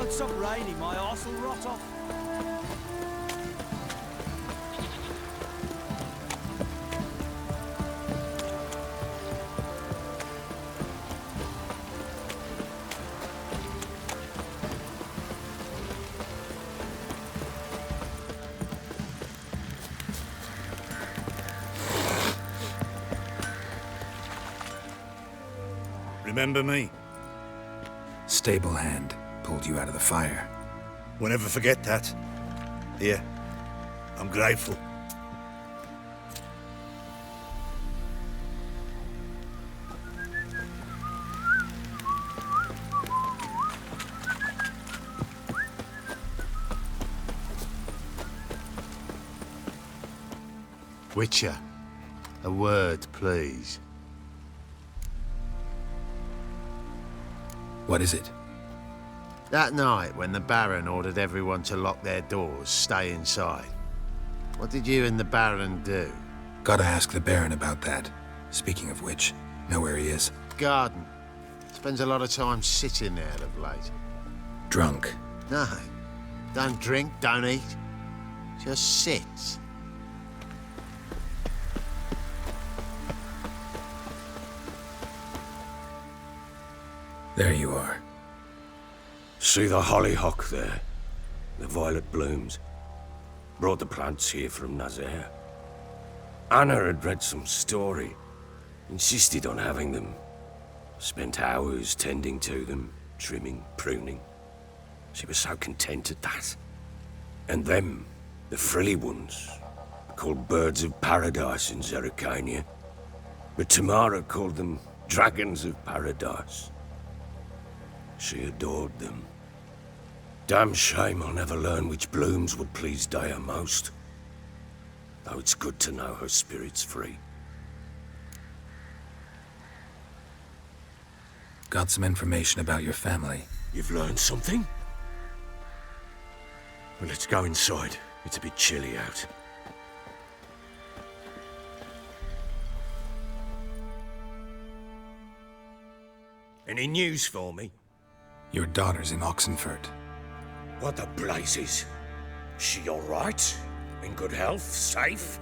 Don't stop raining, my arse will rot off. Remember me? Stable hand pulled you out of the fire. We'll never forget that. Here, I'm grateful. Witcher, a word, please. What is it? That night when the Baron ordered everyone to lock their doors, stay inside. What did you and the Baron do? Gotta ask the Baron about that. Speaking of which, know where he is? Garden. Spends a lot of time sitting there of late. Drunk. No. Don't drink, don't eat. Just sits. There you are. See the hollyhock there? The violet blooms. Brought the plants here from Nazaire. Anna had read some story. Insisted on having them. Spent hours tending to them, trimming, pruning. She was so content at that. And them, the frilly ones, called birds of paradise in Zerrikania. But Tamara called them dragons of paradise. She adored them. Damn shame I'll never learn which blooms would please Daya most. Though it's good to know her spirit's free. Got some information about your family. You've learned something? Well, let's go inside. It's a bit chilly out. Any news for me? Your daughter's in Oxenford. What the blazes? She all right? In good health? Safe?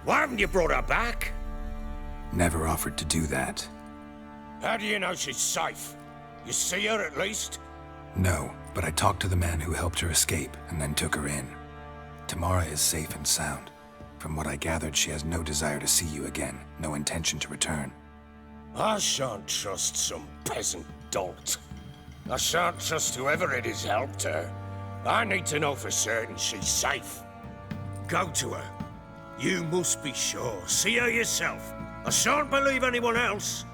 Why haven't you brought her back? Never offered to do that. How do you know she's safe? You see her at least? No, but I talked to the man who helped her escape and then took her in. Tamara is safe and sound. From what I gathered, she has no desire to see you again, no intention to return. I shan't trust some peasant dolt. I shan't trust whoever it is helped her. I need to know for certain she's safe. Go to her. You must be sure. See her yourself. I shan't believe anyone else.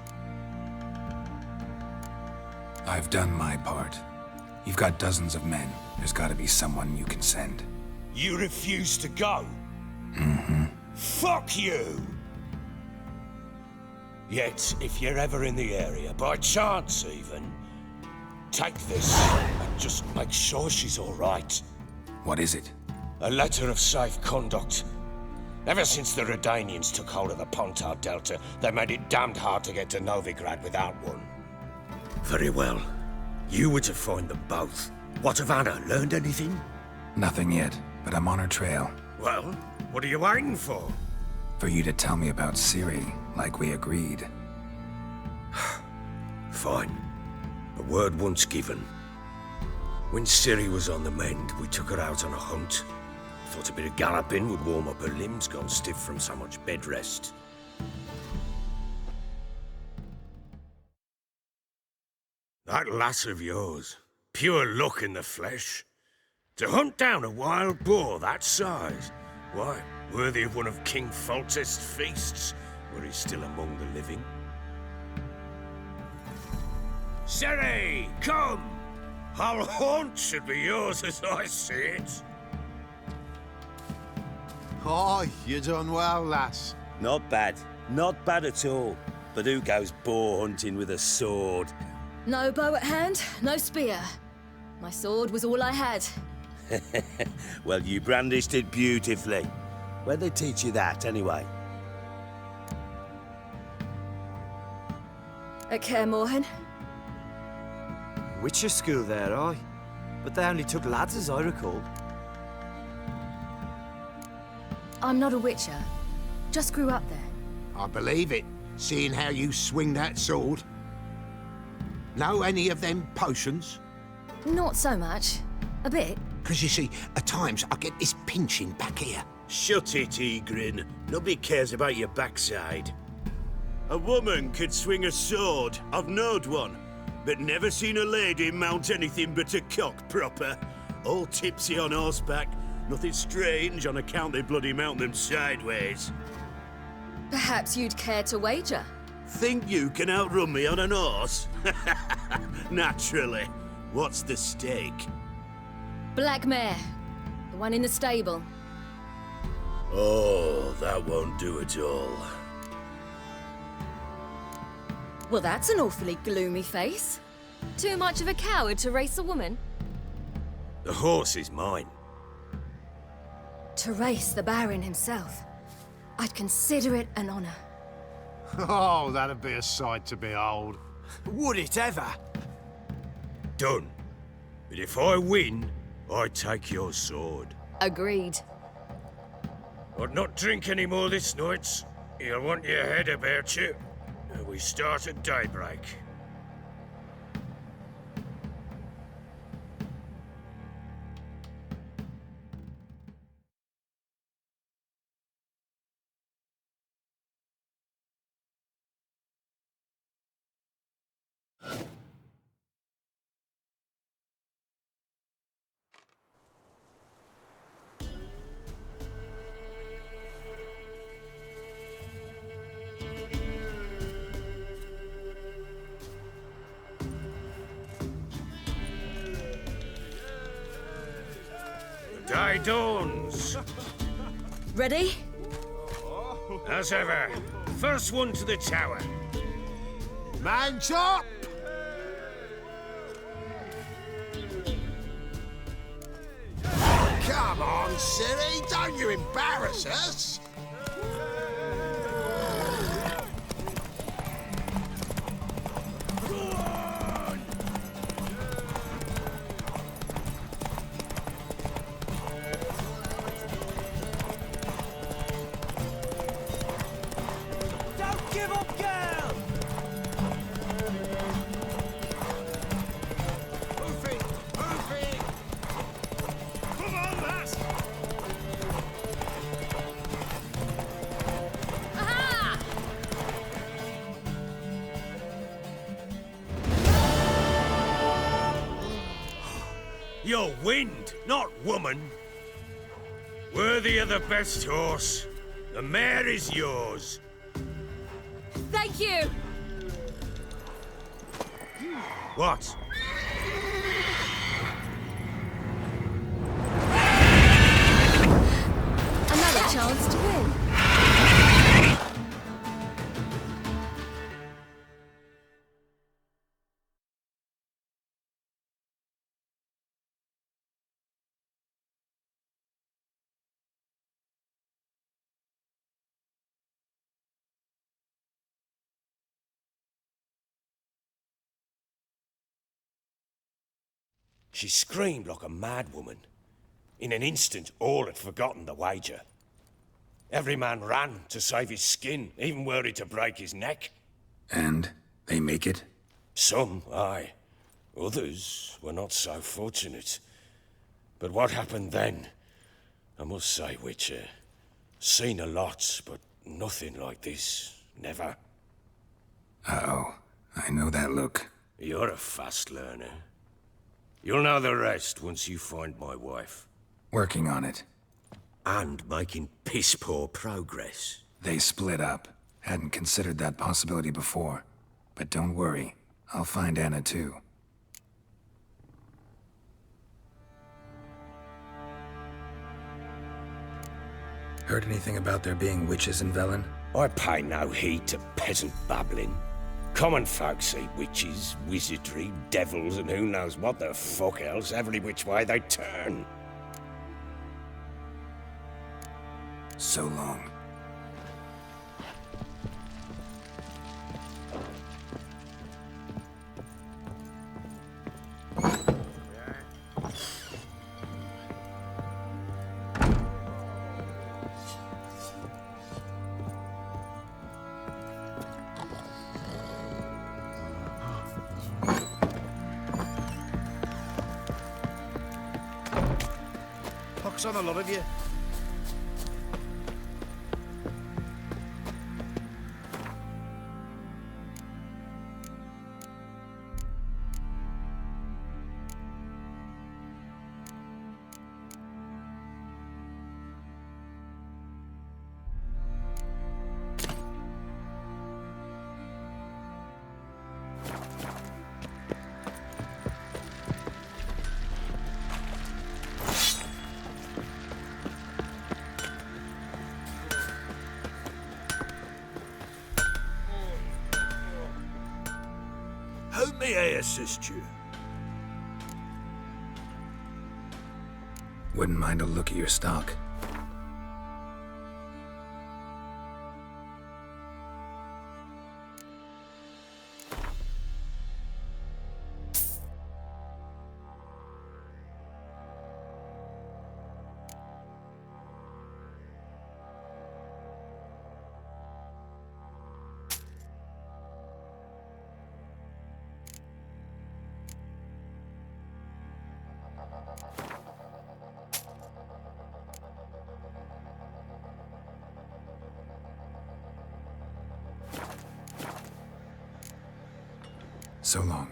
I've done my part. You've got dozens of men. There's gotta be someone you can send. You refuse to go? Mm-hmm. Fuck you! Yet, if you're ever in the area, by chance even, take this and just make sure she's all right. What is it? A letter of safe conduct. Ever since the Redanians took hold of the Pontar Delta, they made it damned hard to get to Novigrad without one. Very well. You were to find them both. What of Anna? Learned anything? Nothing yet, but I'm on her trail. Well, what are you waiting for? For you to tell me about Ciri, like we agreed. Fine. A word once given. When Ciri was on the mend, we took her out on a hunt. Thought a bit of galloping would warm up her limbs, gone stiff from so much bed rest. That lass of yours, pure luck in the flesh. To hunt down a wild boar that size, why, worthy of one of King Foltest's feasts, were he still among the living. Ciri, come! Our haunt should be yours as I see it. Oh, you done well, lass. Not bad. Not bad at all. But who goes boar hunting with a sword? No bow at hand, no spear. My sword was all I had. Well, you brandished it beautifully. Where'd they teach you that, anyway? At Kaer Morhen. Witcher school there, aye? but they only took lads as I recall. I'm not a witcher. Just grew up there. I believe it, seeing how you swing that sword. Know any of them potions? Not so much. A bit. Because you see, at times I get this pinching back here. Shut it, Egrin. Nobody cares about your backside. A woman could swing a sword. I've knowed one. But never seen a lady mount anything but a cock proper. All tipsy on horseback. Nothing strange on account they bloody mount them sideways. Perhaps you'd care to wager? Think you can outrun me on an horse? Naturally. What's the stake? Black mare. The one in the stable. Oh, that won't do at all. Well, that's an awfully gloomy face. Too much of a coward to race a woman? The horse is mine. To race the Baron himself. I'd consider it an honor. Oh, that'd be a sight to behold. Would it ever? Done. But if I win, I take your sword. Agreed. I'd not drink any more this night. You'll want your head about you. We start at daybreak. The day dawns. Ready? As ever, first one to the tower. Man chop! Come on, Ciri, don't you embarrass us! Don't give up, girl! Moving! Moving! Come on, lass! Aha! You're wind, not woman. Worthy of the best horse. The mare is yours. Thank you! What? Another chance to win. She screamed like a mad woman. In an instant, all had forgotten the wager. Every man ran to save his skin, even were he to break his neck. And they make it? Some, aye. Others were not so fortunate. But what happened then? I must say, Witcher, seen a lot, but nothing like this. Never. Uh-oh. I know that look. You're a fast learner. You'll know the rest once you find my wife. Working on it. And making piss-poor progress. They split up. Hadn't considered that possibility before. But don't worry. I'll find Anna too. Heard anything about there being witches in Velen? I pay no heed to peasant babbling. Common folk see witches, wizardry, devils, and who knows what the fuck else every which way they turn. So long. box on the lot of you. How may I assist you? Wouldn't mind a look at your stock. So long.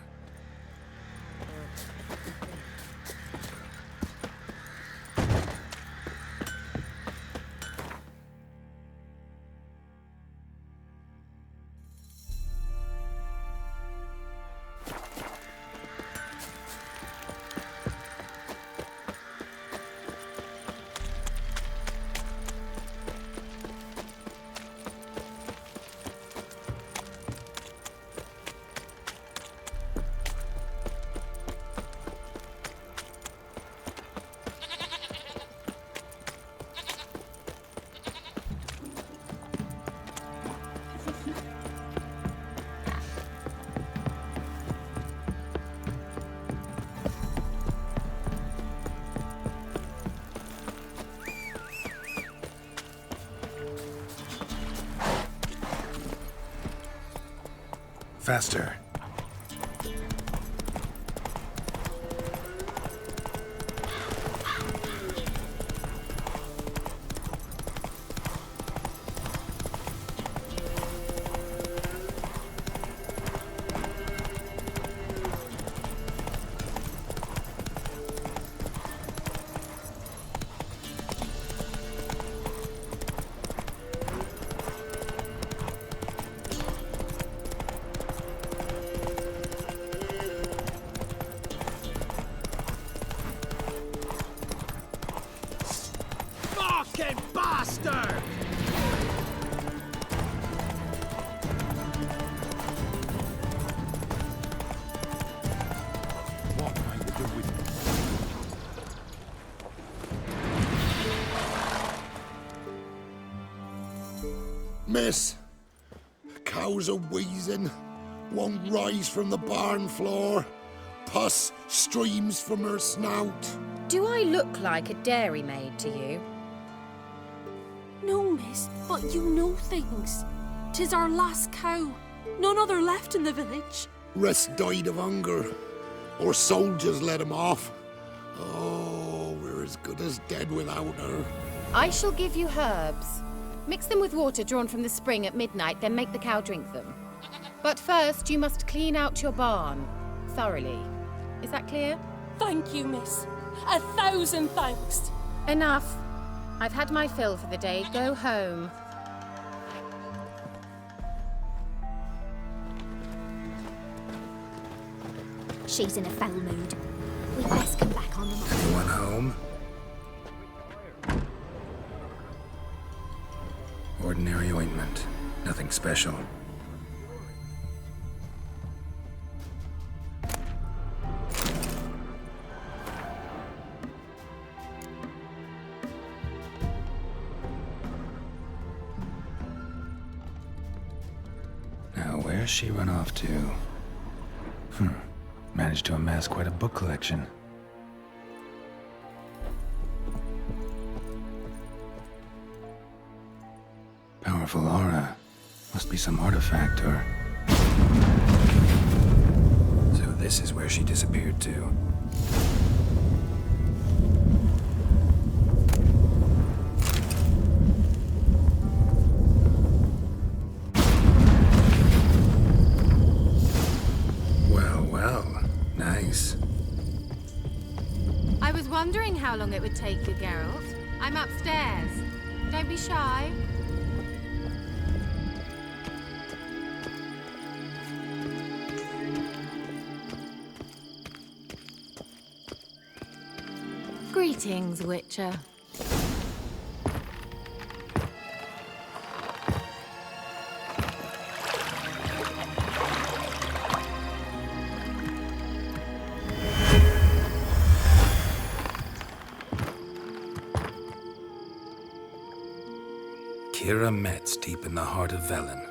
Faster. Bastard! What am I to do with Miss, cows are wheezing, won't rise from the barn floor. Pus streams from her snout. Do I look like a dairymaid to you? No, miss, but you know things. 'Tis our last cow. None other left in the village. Rest died of hunger, or soldiers let him off. Oh, we're as good as dead without her. I shall give you herbs. Mix them with water drawn from the spring at midnight, then make the cow drink them. But first, you must clean out your barn thoroughly. Is that clear? Thank you, miss. 1,000 thanks. Enough. I've had my fill for the day. Go home. She's in a foul mood. We'd best come back on the morrow. Anyone home? Ordinary ointment. Nothing special. Now, where's she run off to? Managed to amass quite a book collection. Powerful aura. Must be some artifact or... So this is where she disappeared to. wondering how long it would take you, Geralt? I'm upstairs. Don't be shy. Greetings, Witcher. Keira Metz, deep in the heart of Velen.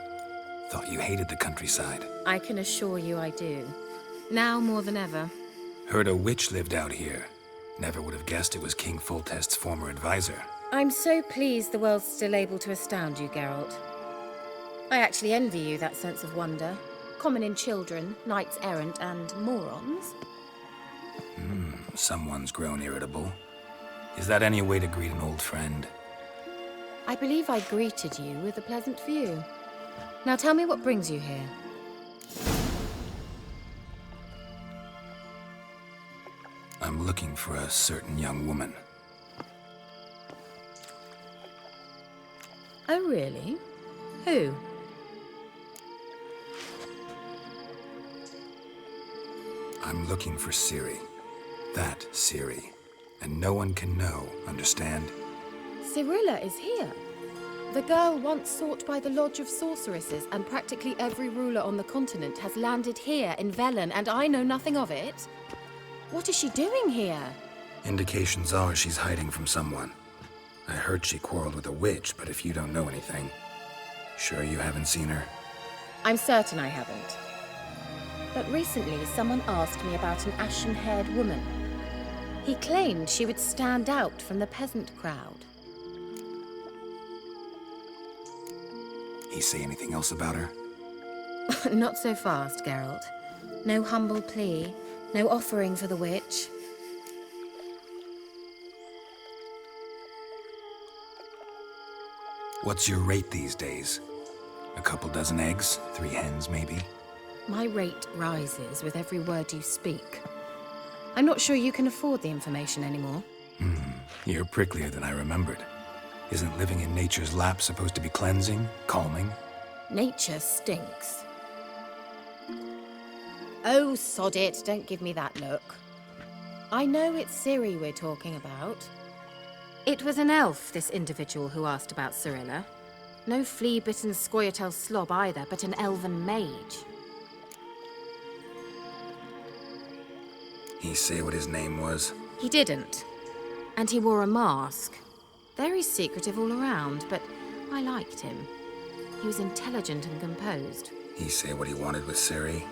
Thought you hated the countryside. I can assure you I do. Now more than ever. Heard a witch lived out here. Never would have guessed it was King Foltest's former advisor. I'm so pleased the world's still able to astound you, Geralt. I actually envy you that sense of wonder. Common in children, knights errant, and morons. Someone's grown irritable. Is that any way to greet an old friend? I believe I greeted you with a pleasant view. Now tell me what brings you here. I'm looking for a certain young woman. Oh, really? Who? I'm looking for Ciri. That Ciri. And no one can know, understand? Cirilla is here. The girl once sought by the Lodge of Sorceresses, and practically every ruler on the continent has landed here in Velen, and I know nothing of it. What is she doing here? Indications are she's hiding from someone. I heard she quarreled with a witch, but if you don't know anything, sure you haven't seen her? I'm certain I haven't. But recently, someone asked me about an ashen-haired woman. He claimed she would stand out from the peasant crowd. He say anything else about her? Not so fast, Geralt. No humble plea, no offering for the witch. What's your rate these days? A couple dozen eggs? 3 hens, maybe? My rate rises with every word you speak. I'm not sure you can afford the information anymore. You're pricklier than I remembered. Isn't living in nature's lap supposed to be cleansing, calming? Nature stinks. Oh, sod it. Don't give me that look. I know it's Ciri we're talking about. It was an elf, this individual who asked about Cirilla. No flea-bitten Scoia'tael slob either, but an elven mage. He say what his name was? He didn't. And he wore a mask. Very secretive all around, but I liked him. He was intelligent and composed. He say what he wanted with Ciri?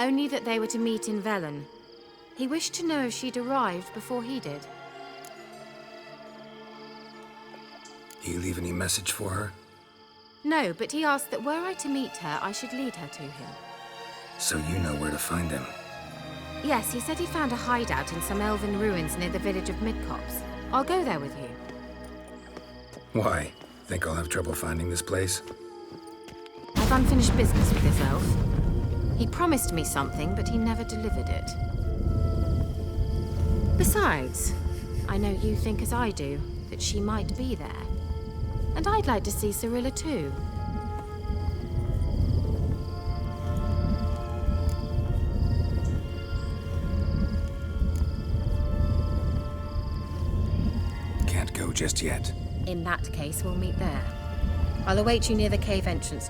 Only that they were to meet in Velen. He wished to know if she'd arrived before he did. He leave any message for her? No, but he asked that were I to meet her, I should lead her to him. So you know where to find him? Yes, he said he found a hideout in some elven ruins near the village of Midcopse. I'll go there with you. Why? Think I'll have trouble finding this place? I've unfinished business with this elf. He promised me something, but he never delivered it. Besides, I know you think as I do, that she might be there. And I'd like to see Cirilla too. Can't go just yet. In that case, we'll meet there. I'll await you near the cave entrance.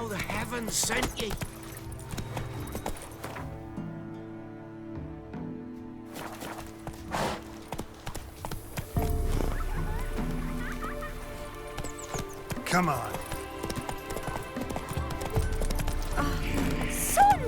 how the heavens sent ye. Come on. Son!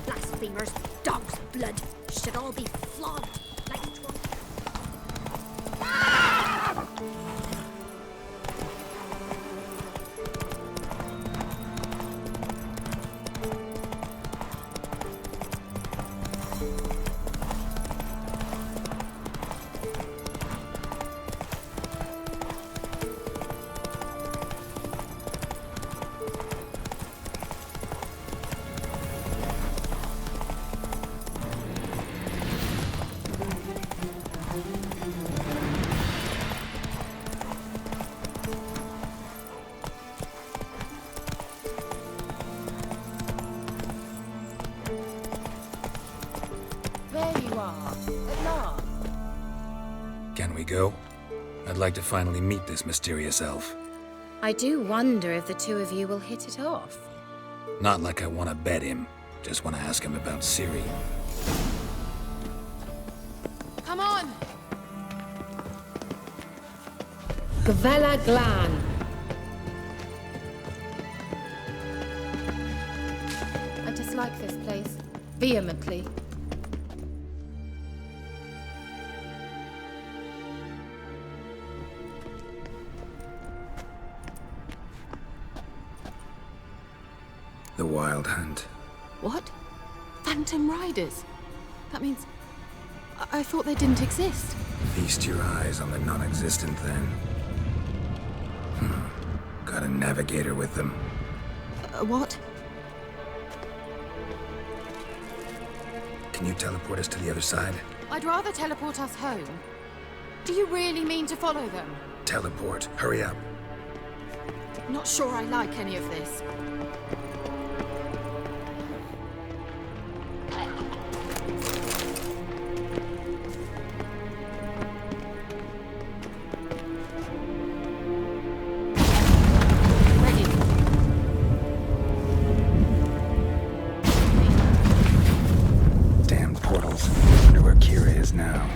Blasphemers, dog's blood, should all be flogged like twat. There you are, at last. Can we go? I'd like to finally meet this mysterious elf. I do wonder if the two of you will hit it off. Not like I want to bet him. Just want to ask him about Ciri. Come on! Gvella Glan. I dislike this place vehemently. The Wild Hunt. What? Phantom Riders? That means... I thought they didn't exist. Feast your eyes on the non-existent then. Got a navigator with them. What? Can you teleport us to the other side? I'd rather teleport us home. Do you really mean to follow them? Teleport. Hurry up. Not sure I like any of this. Damn portals. Wonder where Keira is now.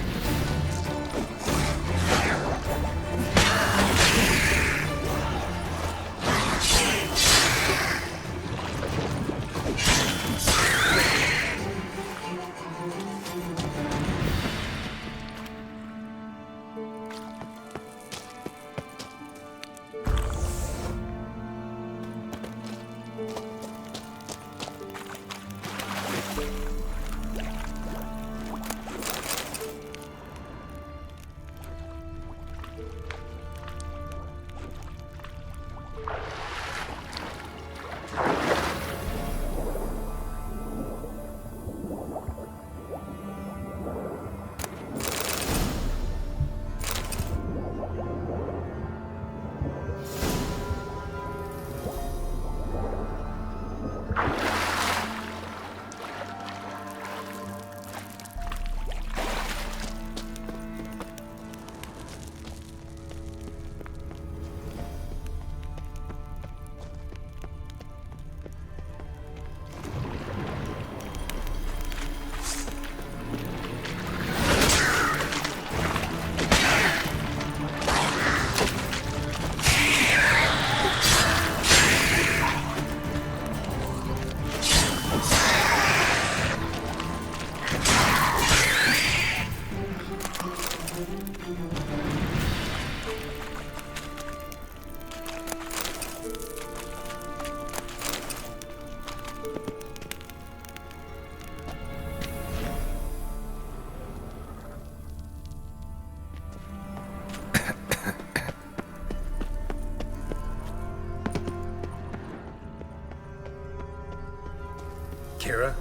Keira?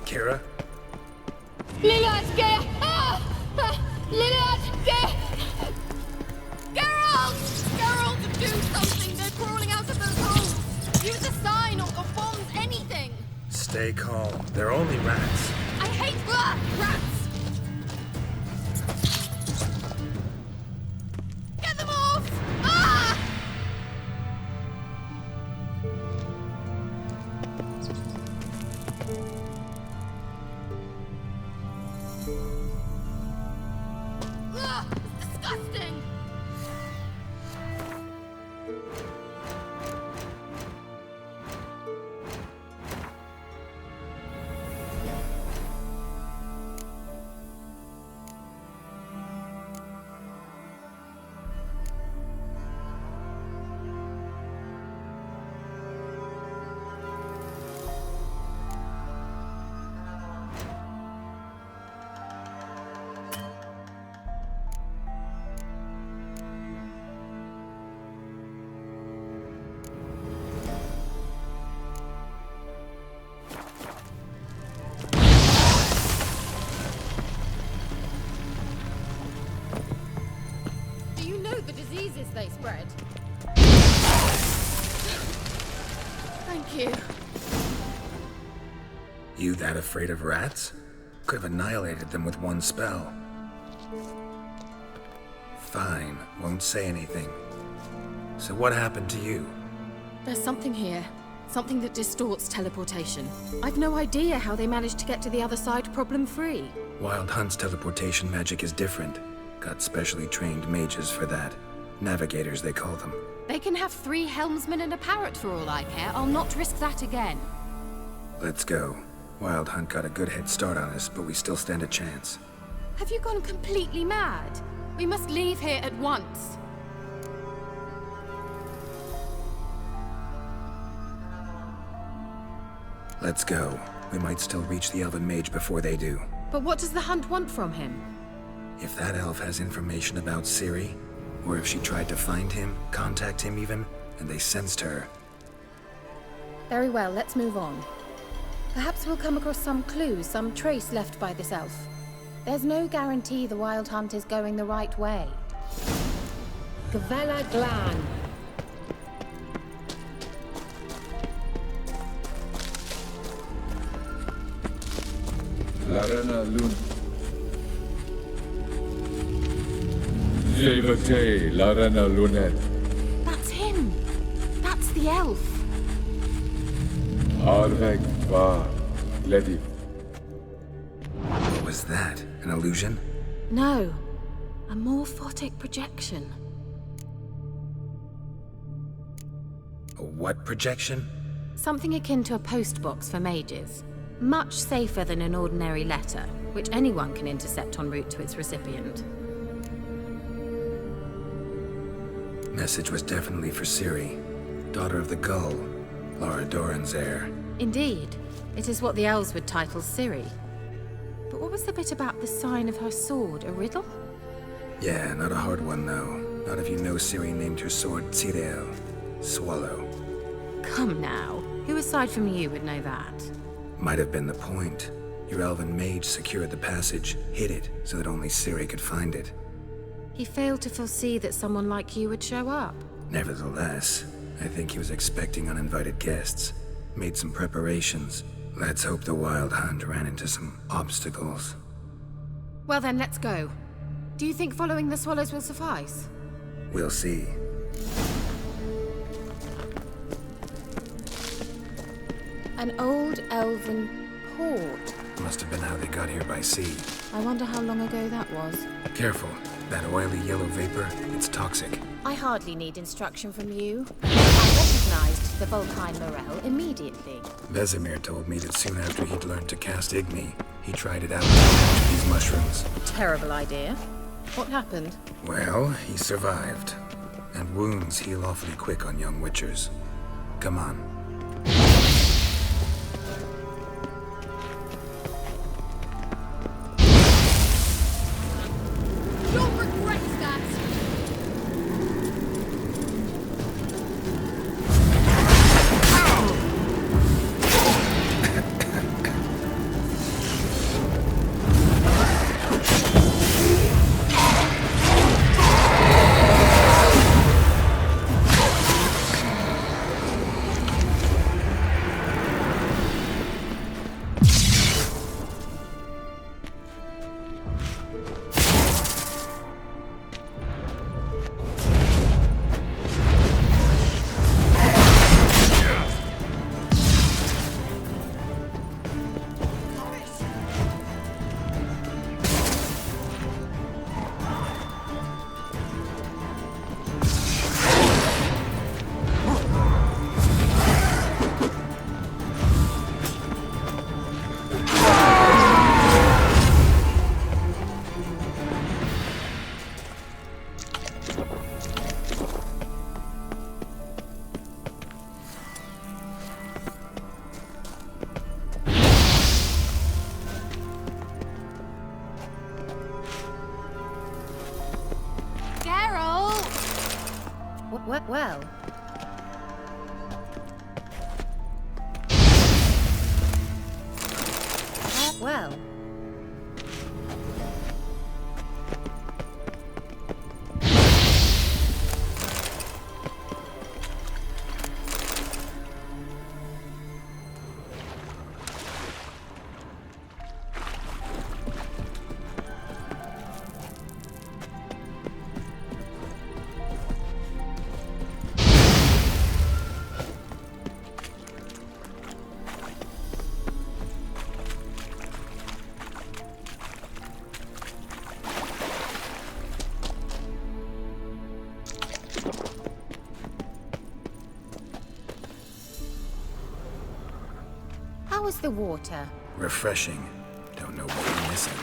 Keira? Geralt, do something! They're crawling out of those holes! Use a sign or bombs, anything! Stay calm. They're only rats. I hate rats! Get them off! Ah! Ugh, it's disgusting! They spread. Thank you. You that afraid of rats? Could have annihilated them with one spell. Fine, won't say anything. So what happened to you? There's something here. Something that distorts teleportation. I've no idea how they managed to get to the other side problem-free. Wild Hunt's teleportation magic is different. Got specially trained mages for that. Navigators, they call them. They can have 3 helmsmen and a parrot for all I care. I'll not risk that again. Let's go. Wild Hunt got a good head start on us, but we still stand a chance. Have you gone completely mad? We must leave here at once. Let's go. We might still reach the elven mage before they do. But what does the Hunt want from him? If that elf has information about Ciri, or if she tried to find him, contact him even, and they sensed her. Very well, let's move on. Perhaps we'll come across some clue, some trace left by this elf. There's no guarantee the Wild Hunt is going the right way. Gavella Glan. Larena Lun. Jevate Larena Lunet. That's him! That's the elf! Arveg Va Ledi. What was that? An illusion? No. A morphotic projection. A what projection? Something akin to a postbox for mages. Much safer than an ordinary letter, which anyone can intercept en route to its recipient. Message was definitely for Ciri, daughter of the Gull, Lara Doran's heir. Indeed. It is what the elves would title Ciri. But what was the bit about the sign of her sword? A riddle? Yeah, not a hard one though. Not if you know Ciri named her sword Ciri, swallow. Come now. Who aside from you would know that? Might have been the point. Your elven mage secured the passage, hid it, so that only Ciri could find it. He failed to foresee that someone like you would show up. Nevertheless, I think he was expecting uninvited guests. Made some preparations. Let's hope the Wild Hunt ran into some obstacles. Well then, let's go. Do you think following the swallows will suffice? We'll see. An old elven port. Must have been how they got here by sea. I wonder how long ago that was. Careful. That oily yellow vapor, it's toxic. I hardly need instruction from you. I recognized the Volkine Morel immediately. Vesemir told me that soon after he'd learned to cast Igni, he tried it out to catch these mushrooms. Terrible idea. What happened? Well, he survived. And wounds heal awfully quick on young witchers. Come on. Well. Well. How was the water? Refreshing. Don't know what you're missing.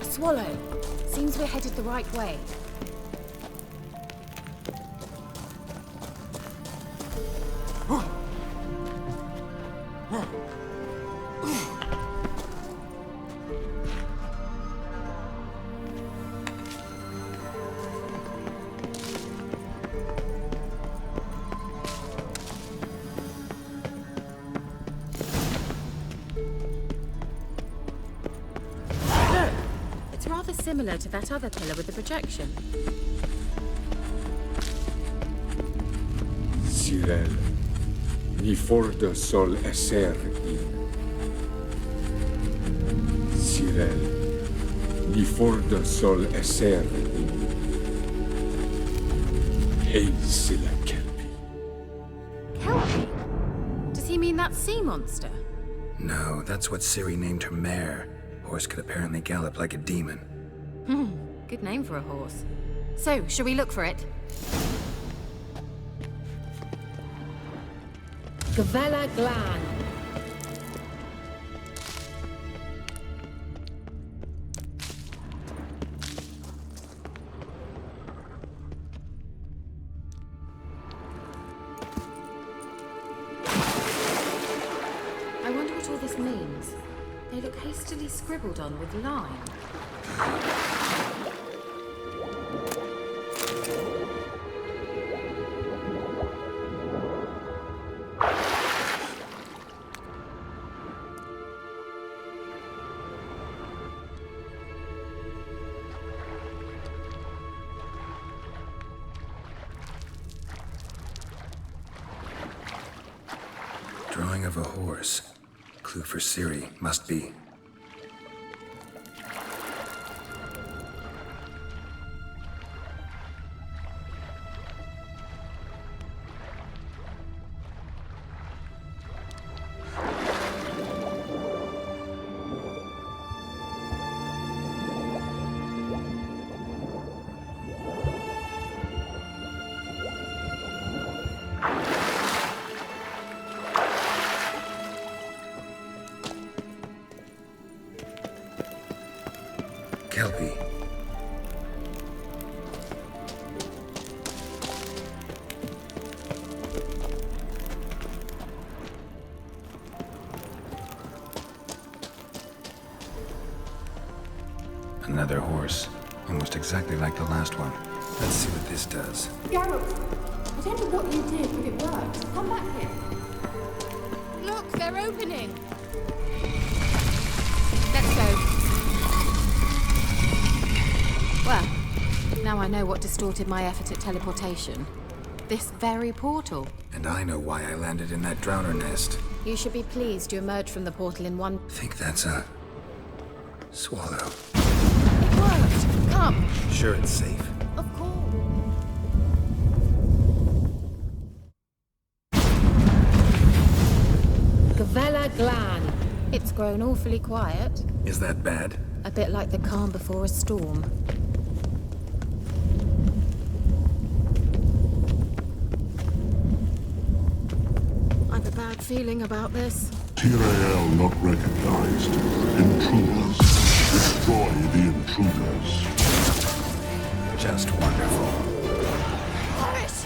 Swallow. Seems we're headed the right way. similar to that other pillar with the projection. Sirel, ni forda sol esser in. Sirel, ni forda sol esser in. Hey silla kelpi. Kelpie? Does he mean that sea monster? No, that's what Ciri named her mare. Horse could apparently gallop like a demon. Good name for a horse. So, shall we look for it? Gavella Glan. I wonder what all this means. They look hastily scribbled on with lime. Drawing of a horse. Clue for Ciri, must be. Kelpie. Another horse. Almost exactly like the last one. Let's see what this does. Geralt, I don't know what you did, but it worked. Come back here. Look, they're opening! Let's go. Well, now I know what distorted my effort at teleportation. This very portal. And I know why I landed in that drowner nest. You should be pleased you emerged from the portal in one... Think that's a... swallow. It worked! Come! Sure it's safe. Of course. Gavella Glan. It's grown awfully quiet. Is that bad? A bit like the calm before a storm. I've a bad feeling about this. Tyrael not recognized. Intruders. Destroy the intruders. Just wonderful. Horace!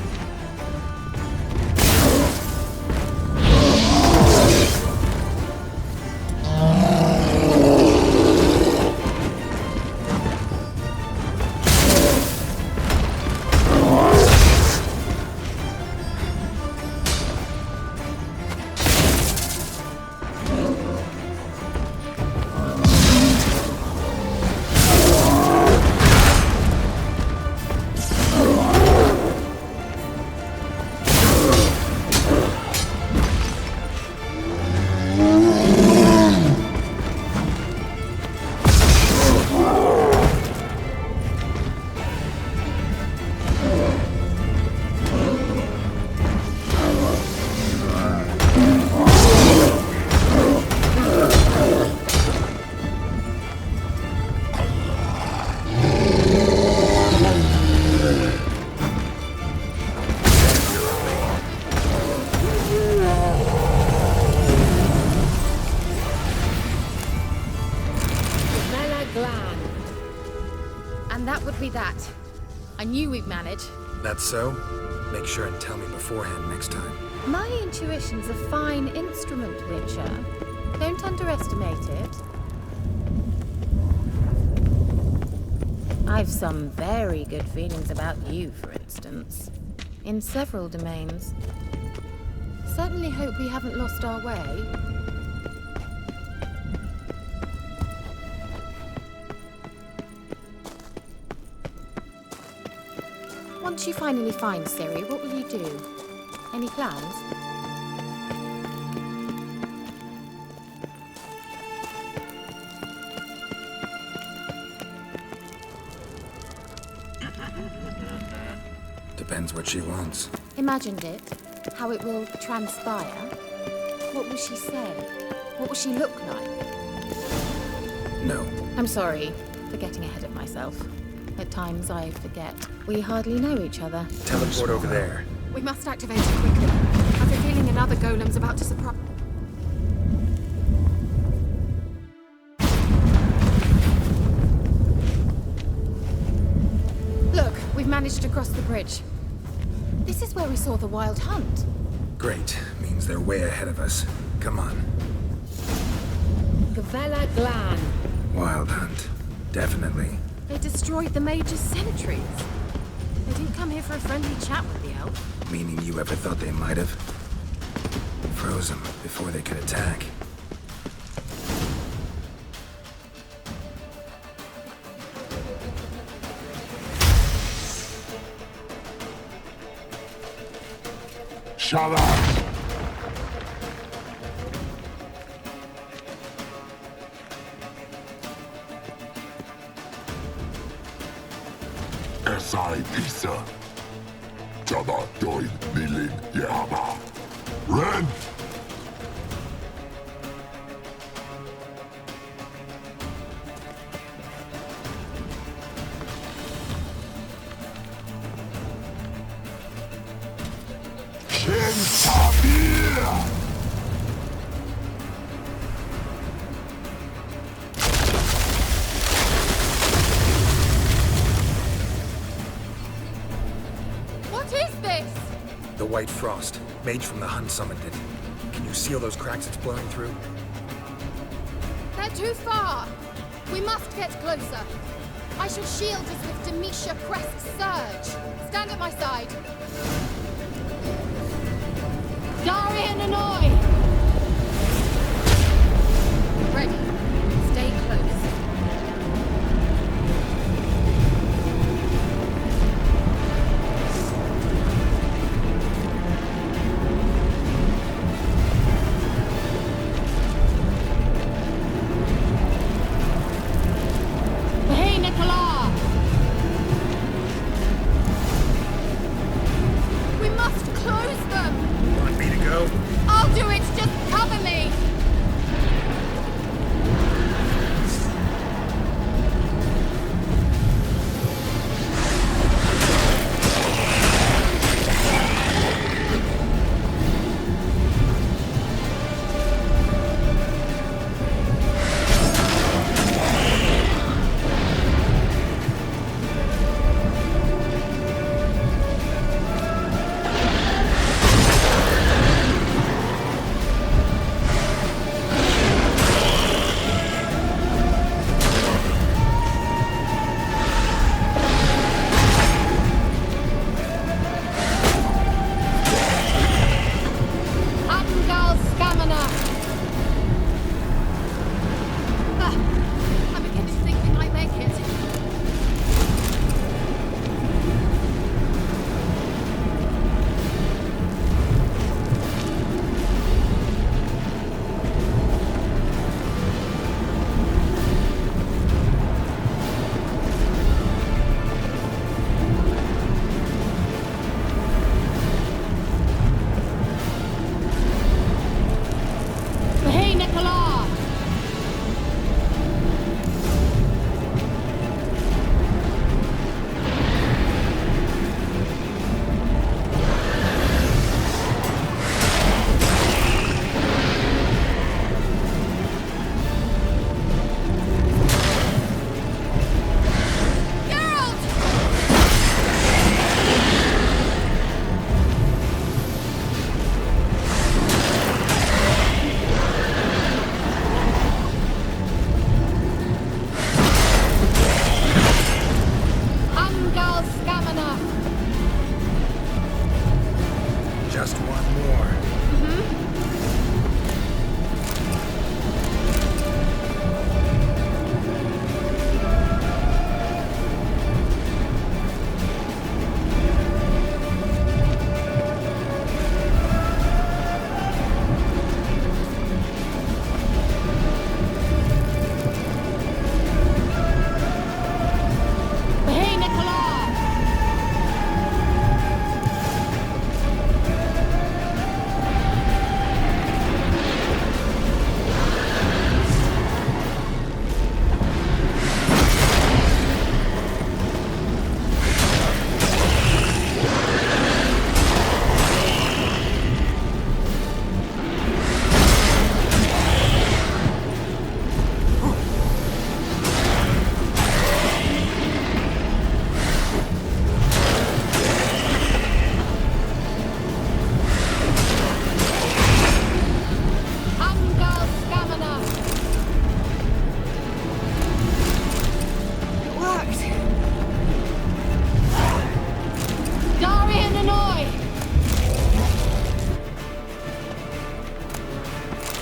That. I knew we'd manage. That's so? Make sure and tell me beforehand next time. My intuition's a fine instrument, Witcher. Don't underestimate it. I've some very good feelings about you, for instance. In several domains. Certainly hope we haven't lost our way. Once you finally find Ciri, what will you do? Any plans? Depends what she wants. Imagined it. How it will transpire. What will she say? What will she look like? No. I'm sorry for getting ahead of myself. At times I forget. We hardly know each other. Teleport over there. We must activate it quickly. I've a feeling another golem's about to surprise. Look, we've managed to cross the bridge. This is where we saw the wild hunt. Great. Means they're way ahead of us. Come on. Gavella Glan. Wild hunt. Definitely. They destroyed the mage's sentries. They didn't come here for a friendly chat with the elf. Meaning you ever thought they might have? Froze them before they could attack. Shut up! Esai Pisa. Jada Doin Milin Yama. Ren! What is this? The White Frost. Mage from the hunt summoned it. Can you see all those cracks it's blowing through? They're too far. We must get closer. I shall shield us with Demetia Crest's surge. Stand at my side. Darian and I! Ready. Stay close. Hey, Nicola! We must close them! Want me to go? I'll do it!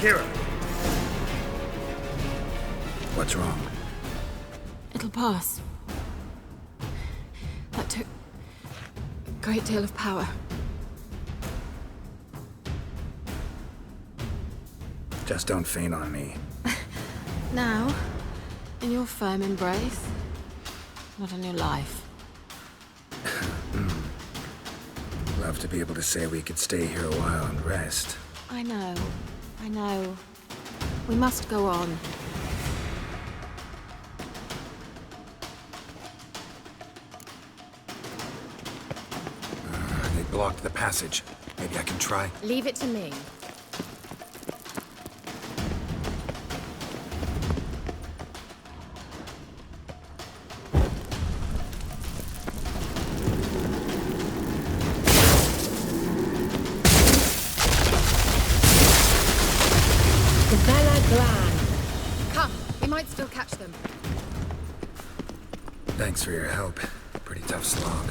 Keira! What's wrong? It'll pass. That took a great deal of power. Just don't faint on me. Now, in your firm embrace, not on your life. Love to be able to say we could stay here a while and rest. I know. We must go on. They blocked the passage. Maybe I can try. Leave it to me. Come, we might still catch them. Thanks for your help. Pretty tough slog.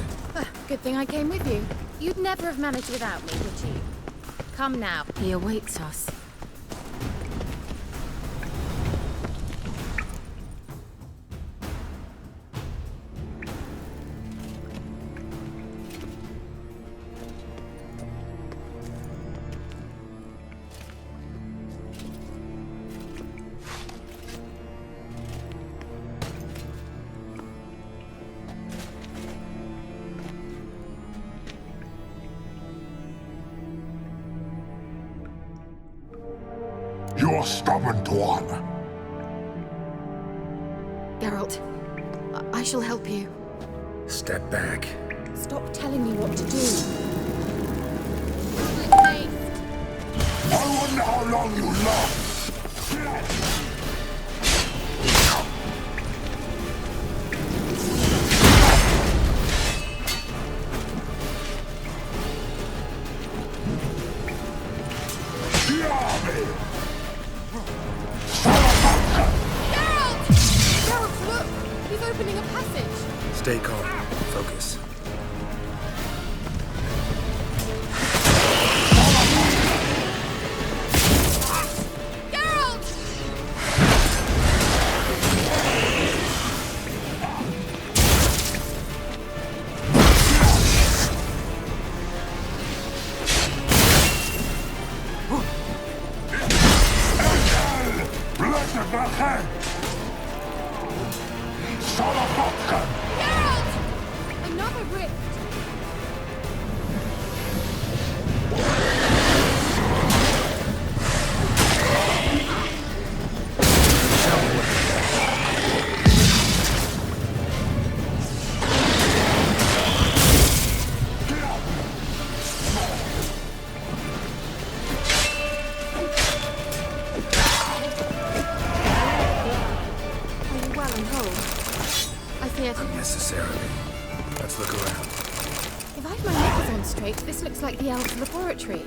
Good thing I came with you. You'd never have managed without me, would you? Come now. He awaits us. You're stubborn, Tuan. Geralt, I shall help you. Step back. Stop telling me what to do. I wonder how long you last. Geralt, look! He's opening a passage. Stay calm. Focus. Another rift! Unnecessarily. Let's look around. If I've my knickers on straight, this looks like the elf's laboratory.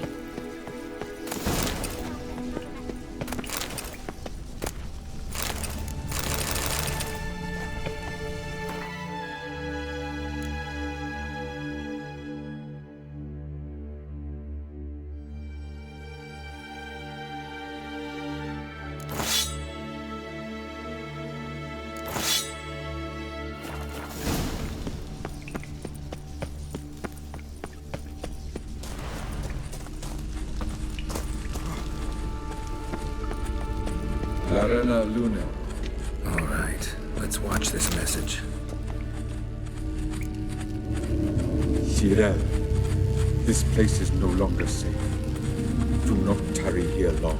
Larena Luna. All right, let's watch this message. Ciri, this place is no longer safe. Do not tarry here long.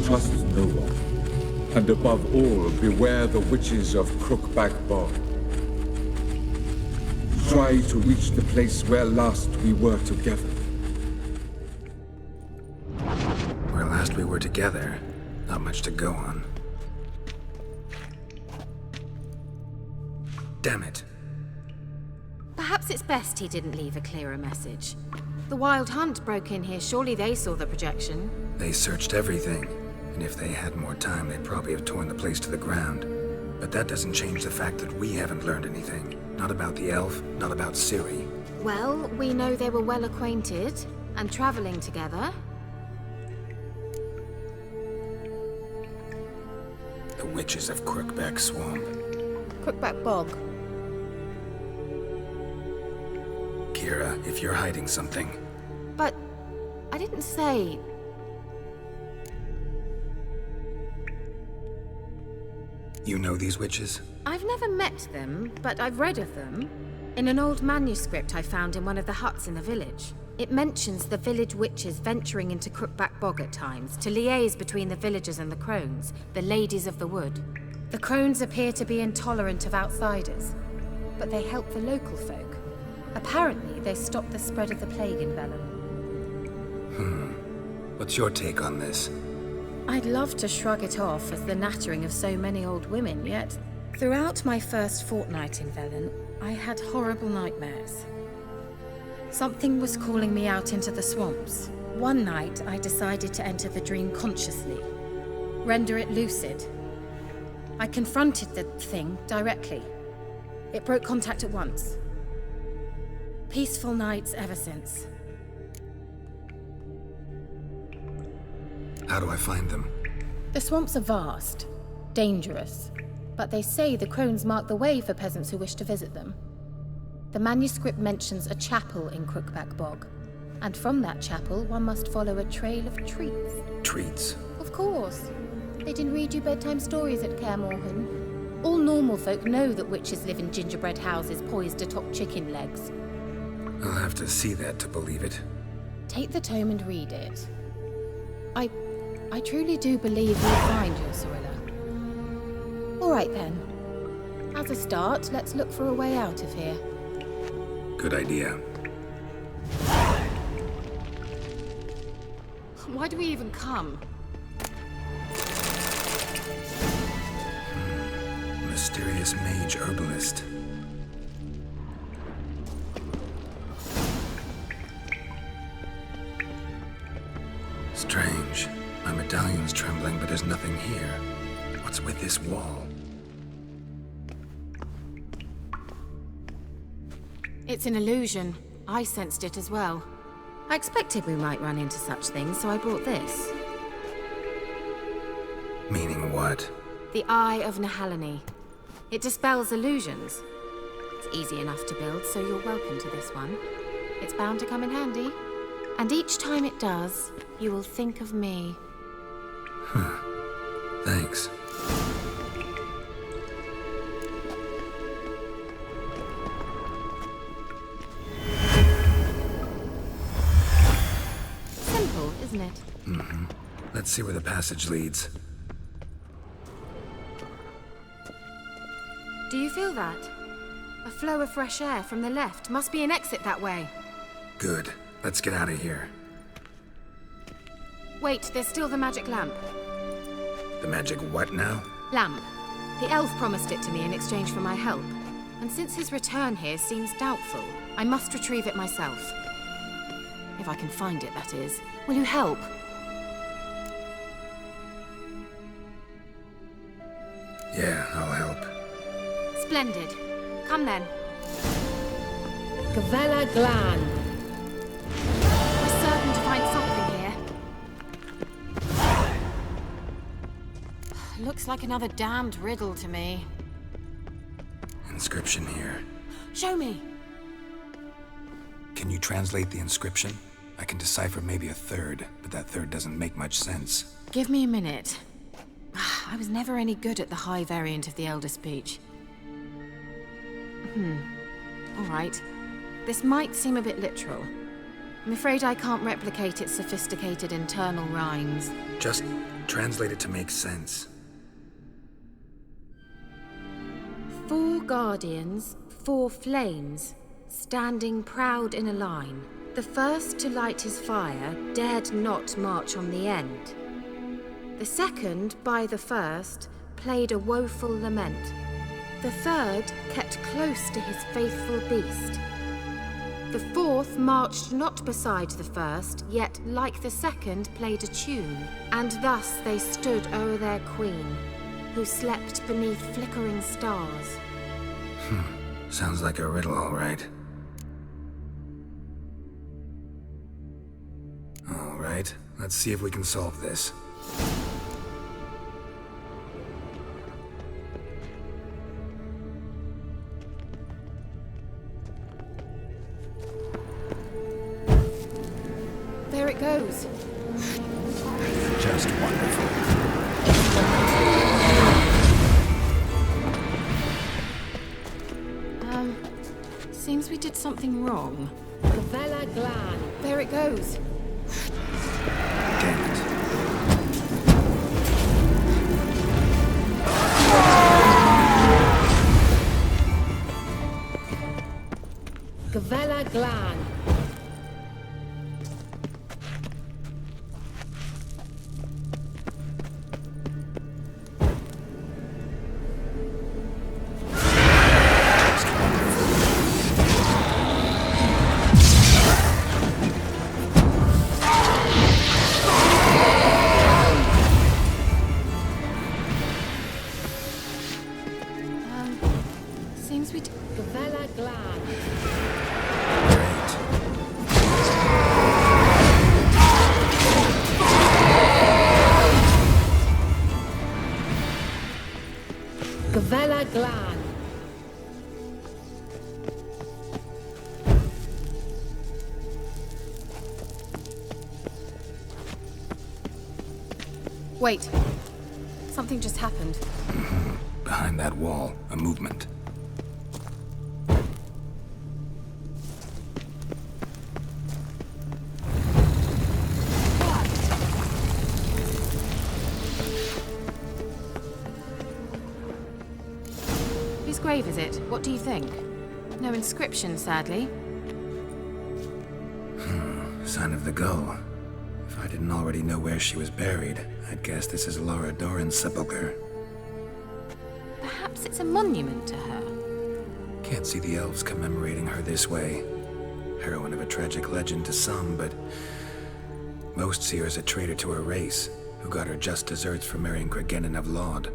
Trust no one. And above all, beware the witches of Crookback Bog. Try to reach the place where last we were together. Where last we were together, not much to go on. Damn it. Perhaps it's best he didn't leave a clearer message. The Wild Hunt broke in here. Surely they saw the projection. They searched everything, and if they had more time, they'd probably have torn the place to the ground. But that doesn't change the fact that we haven't learned anything. Not about the elf, not about Ciri. Well, we know they were well acquainted and traveling together. witches of Crookback Swamp. Crookback Bog. Keira, if you're hiding something... But I didn't say... You know these witches? I've never met them, but I've read of them. In an old manuscript I found in one of the huts in the village. It mentions the village witches venturing into Crookback Bog at times to liaise between the villagers and the crones, the ladies of the wood. The crones appear to be intolerant of outsiders, but they help the local folk. Apparently, they stopped the spread of the plague in Velen. What's your take on this? I'd love to shrug it off as the nattering of so many old women, yet throughout my first fortnight in Velen, I had horrible nightmares. Something was calling me out into the swamps. One night, I decided to enter the dream consciously, render it lucid. I confronted the thing directly. It broke contact at once. Peaceful nights ever since. How do I find them? The swamps are vast, dangerous, but they say the crones mark the way for peasants who wish to visit them. The manuscript mentions a chapel in Crookback Bog, and from that chapel one must follow a trail of treats. Treats? Of course. They didn't read you bedtime stories at Kaer Morhen. All normal folk know that witches live in gingerbread houses poised atop chicken legs. I'll have to see that to believe it. Take the tome and read it. I truly do believe you'll find your Ciri. All right then. As a start, let's look for a way out of here. Good idea. Why do we even come? Mysterious mage herbalist. Strange. My medallion's trembling, but there's nothing here. What's with this wall? It's an illusion. I sensed it as well. I expected we might run into such things, so I brought this. Meaning what? The Eye of Nahalani. It dispels illusions. It's easy enough to build, so you're welcome to this one. It's bound to come in handy. And each time it does, you will think of me. Thanks. Simple, isn't it? Mm-hmm. Let's see where the passage leads. Do you feel that? A flow of fresh air from the left. Must be an exit that way. Good. Let's get out of here. Wait, there's still the magic lamp. The magic what now? Lamp. The elf promised it to me in exchange for my help. And since his return here seems doubtful, I must retrieve it myself. If I can find it, that is. Will you help? Yeah, I'll help. Splendid. Come then. Gavella Glan. We're certain to find something here. Looks like another damned riddle to me. Inscription here. Show me. Can you translate the inscription? I can decipher maybe a third, but that third doesn't make much sense. Give me a minute. I was never any good at the high variant of the Elder Speech. All right. This might seem a bit literal. I'm afraid I can't replicate its sophisticated internal rhymes. Just translate it to make sense. 4 guardians, 4 flames, standing proud in a line. The first to light his fire dared not march on the end. The second, by the first, played a woeful lament. The third kept close to his faithful beast. The fourth marched not beside the first, yet, like the second, played a tune. And thus they stood o'er their queen, who slept beneath flickering stars. Sounds like a riddle, all right. All right, let's see if we can solve this. it goes. Just wonderful. Seems we did something wrong. Gavella Glan. There it goes. Damn it. Gavella Glan. Seems we did. Gavella Glan. Gavella Glan. Wait. Something just happened. Behind that wall, a movement. Whose grave is it? What do you think? No inscription, sadly. Sign of the gull. If I didn't already know where she was buried, I'd guess this is Laura Doran's sepulcher. Perhaps it's a monument to her. Can't see the elves commemorating her this way. Heroine of a tragic legend to some, but most see her as a traitor to her race, who got her just deserts for marrying Cregennan of Laud.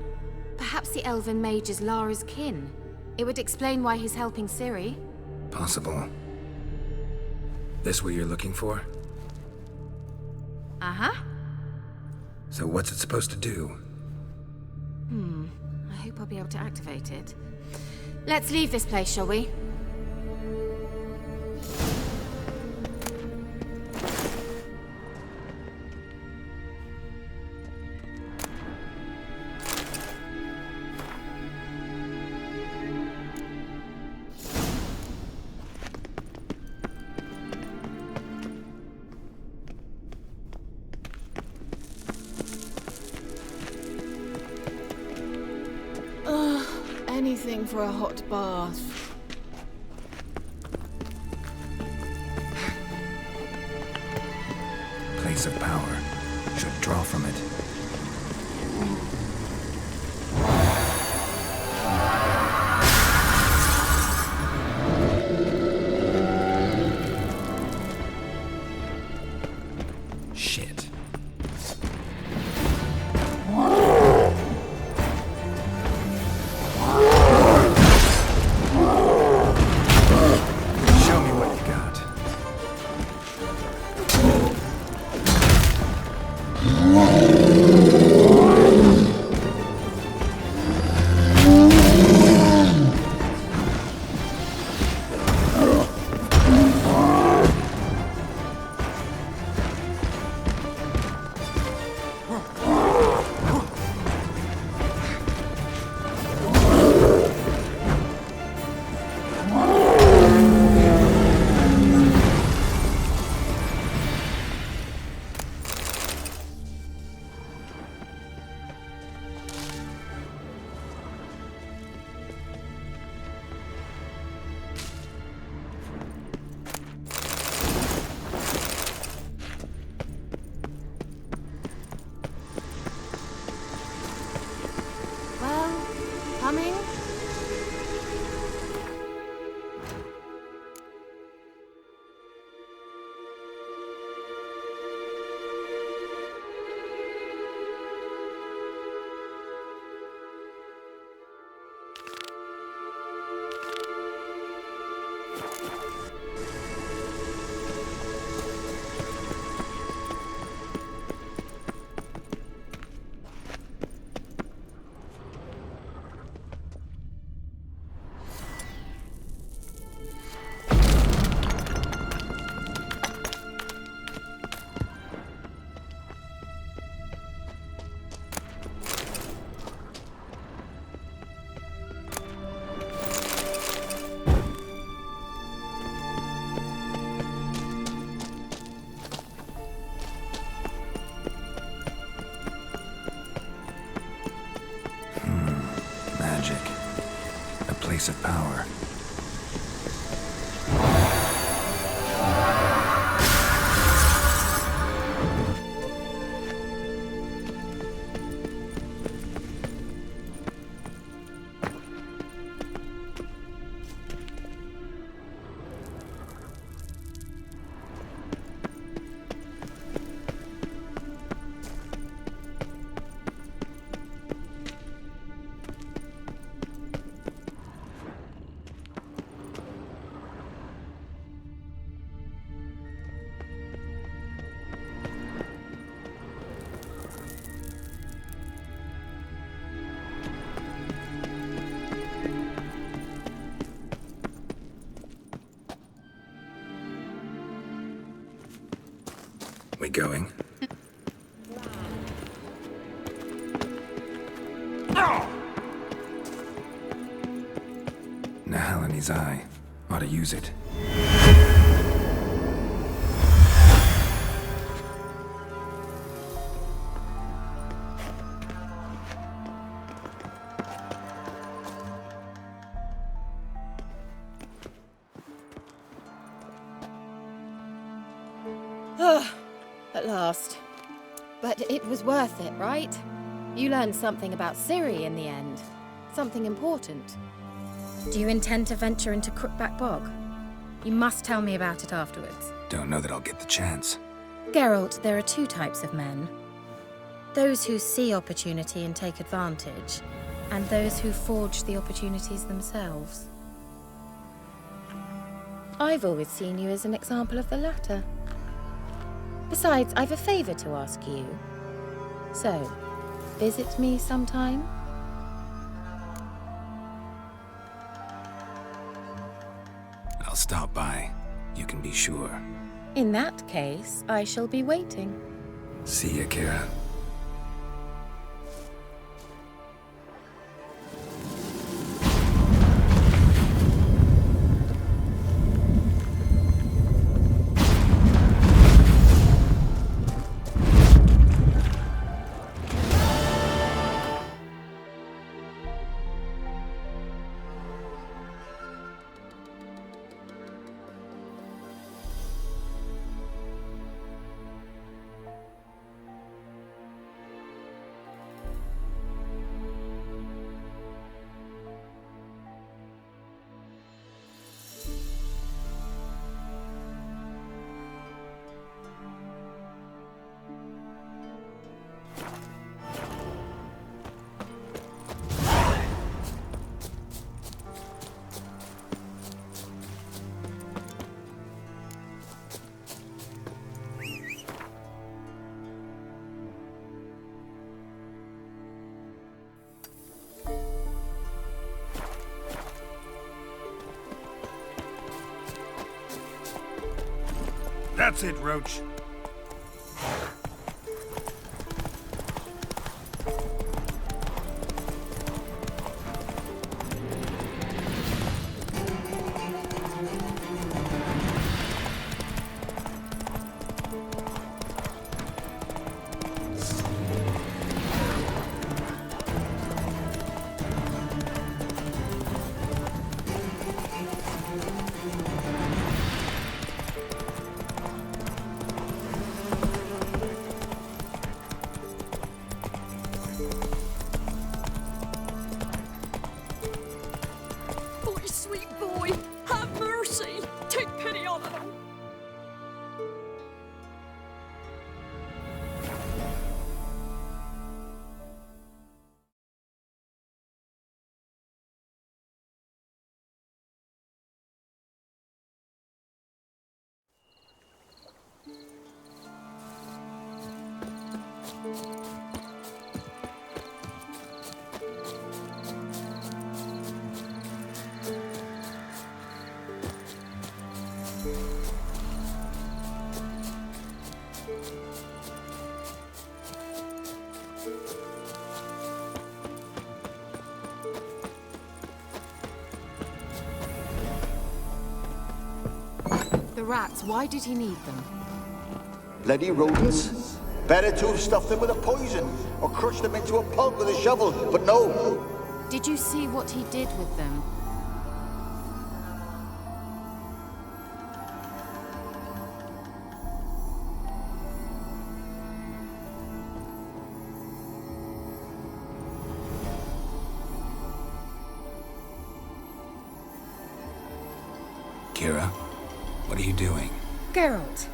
Perhaps the elven mage is Lara's kin. It would explain why he's helping Ciri. Possible. This what you're looking for? Uh-huh. So what's it supposed to do? I hope I'll be able to activate it. Let's leave this place, shall we? Anything for a hot bath. Place of power. Should draw from it. Shit. Show me what you got. base of power. We going? Nahalani's eye. Ought to use it. At last. But it was worth it, right? You learned something about Ciri in the end. Something important. Do you intend to venture into Crookback Bog? You must tell me about it afterwards. Don't know that I'll get the chance. Geralt, there are two types of men. Those who see opportunity and take advantage, and those who forge the opportunities themselves. I've always seen you as an example of the latter. Besides, I've a favor to ask you. So, visit me sometime? I'll stop by. You can be sure. In that case, I shall be waiting. See ya, Keira. That's it, Roach. The rats, why did he need them? Bloody rodents. Better to have stuffed them with a poison, or crushed them into a pulp with a shovel, but no. Did you see what he did with them? Keira, what are you doing? Geralt.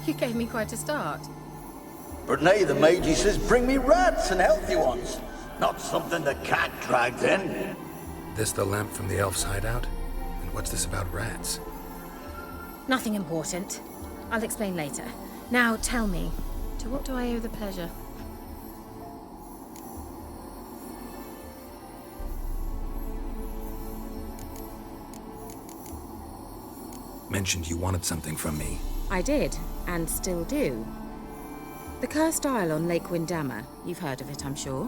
You gave me quite a start. But nay, the mage says bring me rats and healthy ones. Not something the cat dragged in. This the lamp from the elf's hideout? And what's this about rats? Nothing important. I'll explain later. Now tell me, to what do I owe the pleasure? Mentioned you wanted something from me. I did, and still do. The Cursed Isle on Lake Windammer. You've heard of it, I'm sure.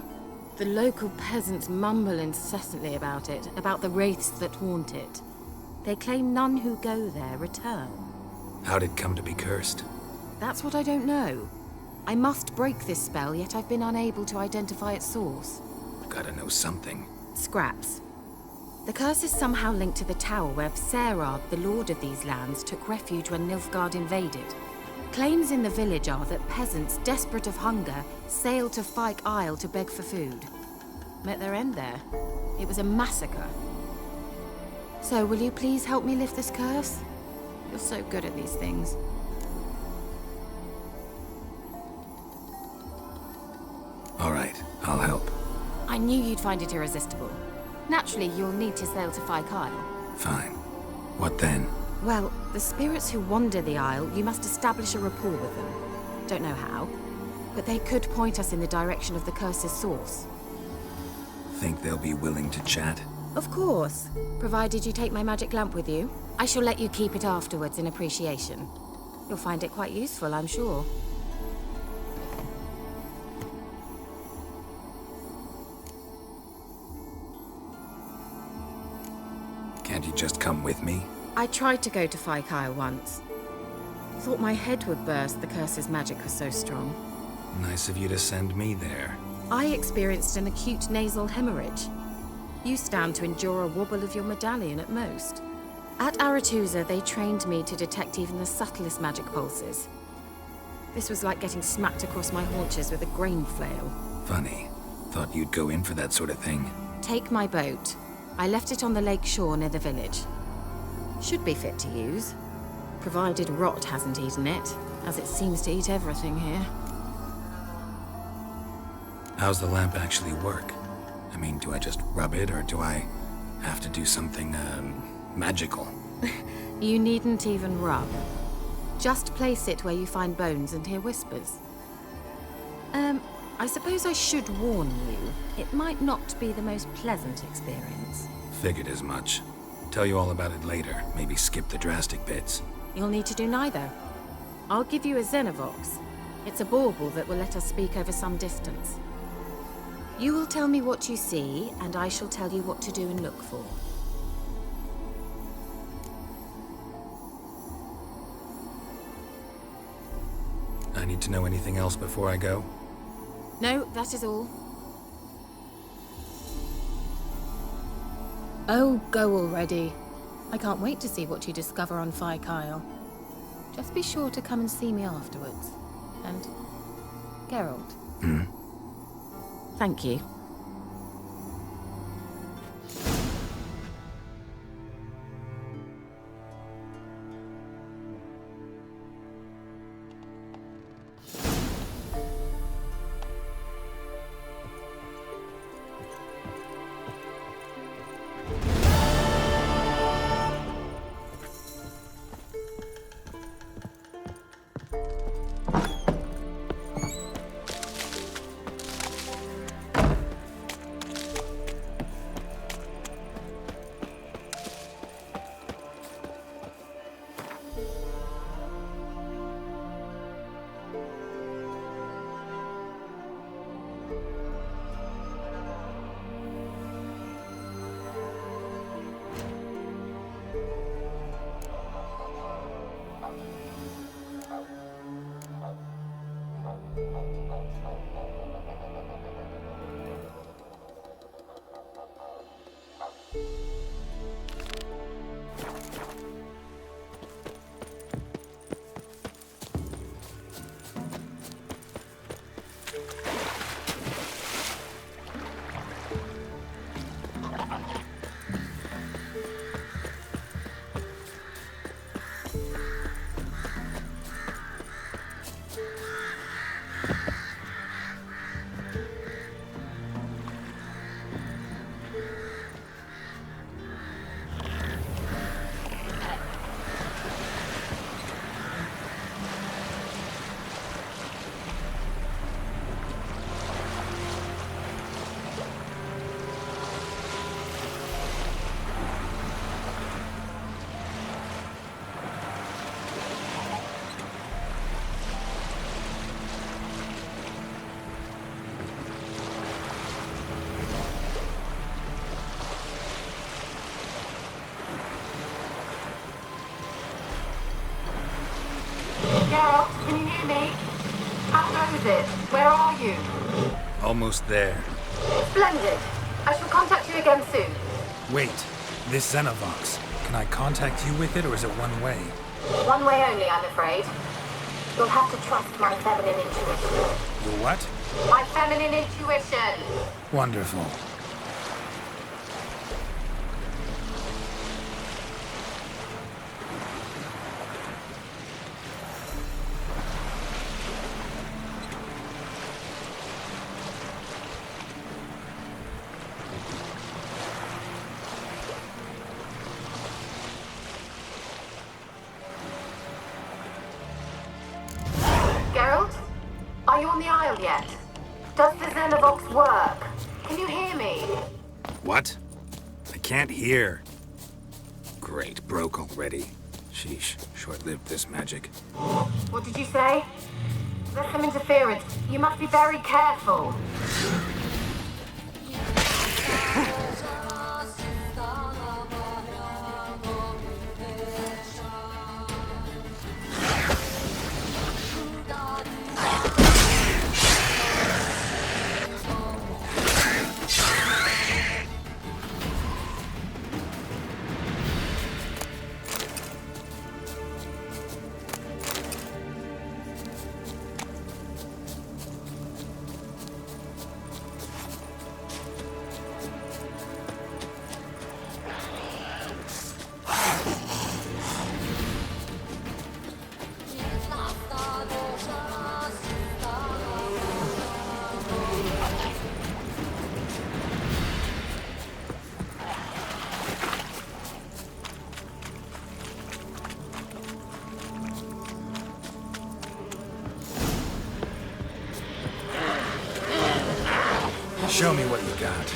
The local peasants mumble incessantly about it, about the wraiths that haunt it. They claim none who go there return. How'd it come to be cursed? That's what I don't know. I must break this spell, yet I've been unable to identify its source. Gotta know something. Scraps. The curse is somehow linked to the tower where Serard, the lord of these lands, took refuge when Nilfgaard invaded. Claims in the village are that peasants, desperate of hunger, sailed to Fyke Isle to beg for food. Met their end there. It was a massacre. So, will you please help me lift this curse? You're so good at these things. All right, I'll help. I knew you'd find it irresistible. Naturally, you'll need to sail to Fyke Isle. Fine. What then? Well, the spirits who wander the Isle, you must establish a rapport with them. Don't know how, but they could point us in the direction of the curse's source. Think they'll be willing to chat? Of course, provided you take my magic lamp with you. I shall let you keep it afterwards in appreciation. You'll find it quite useful, I'm sure. Can't you just come with me? I tried to go to Fyke Isle once. Thought my head would burst, the curse's magic was so strong. Nice of you to send me there. I experienced an acute nasal hemorrhage. You stand to endure a wobble of your medallion at most. At Aretusa, they trained me to detect even the subtlest magic pulses. This was like getting smacked across my haunches with a grain flail. Funny. Thought you'd go in for that sort of thing. Take my boat. I left it on the lake shore near the village. Should be fit to use, provided rot hasn't eaten it, as it seems to eat everything here. How's the lamp actually work? I mean, do I just rub it, or do I have to do something, magical? You needn't even rub. Just place it where you find bones and hear whispers. I suppose I should warn you, it might not be the most pleasant experience. Figured as much. Tell you all about it later, maybe skip the drastic bits. You'll need to do neither. I'll give you a Xenovox. It's a bauble that will let us speak over some distance. You will tell me what you see, and I shall tell you what to do and look for. I need to know anything else before I go? No, that is all. Oh, go already. I can't wait to see what you discover on Fyke Isle. Just be sure to come and see me afterwards. And... Geralt. Thank you. Geralt, can you hear me? How goes it? Where are you? Almost there. Splendid. I shall contact you again soon. Wait, this Xenovox. Can I contact you with it, or is it one way? One way only, I'm afraid. You'll have to trust my feminine intuition. Your what? My feminine intuition! Wonderful. Geralt? Are you on the Isle yet? Does the Xenovox work? Can you hear me? What? I can't hear. Great, broke already. Sheesh, short-lived this magic. What did you say? There's some interference. You must be very careful. Show me what you got.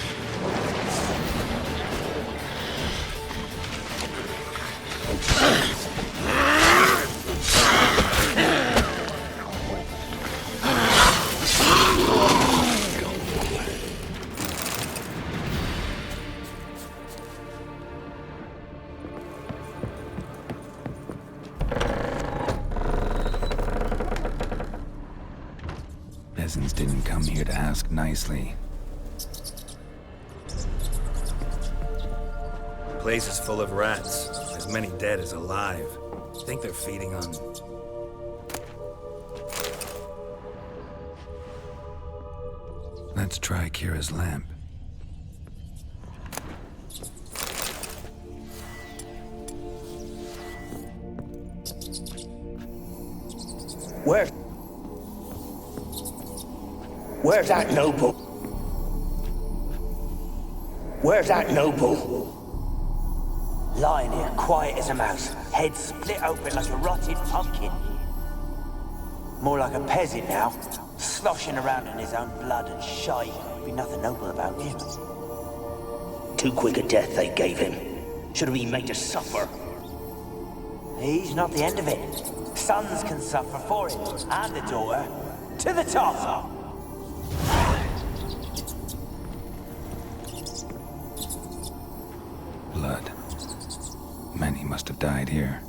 Peasants didn't come here to ask nicely. Place is full of rats. As many dead as alive. Think they're feeding on... Let's try Keira's lamp. Where's that noble? Where's that noble? Lying here, quiet as a mouse, head split open like a rotted pumpkin. More like a peasant now, sloshing around in his own blood and shite. Be nothing noble about him. Too quick a death they gave him. Should have been made to suffer. He's not the end of it. Sons can suffer for it, and the daughter. To the top! Blood. Many must have died here.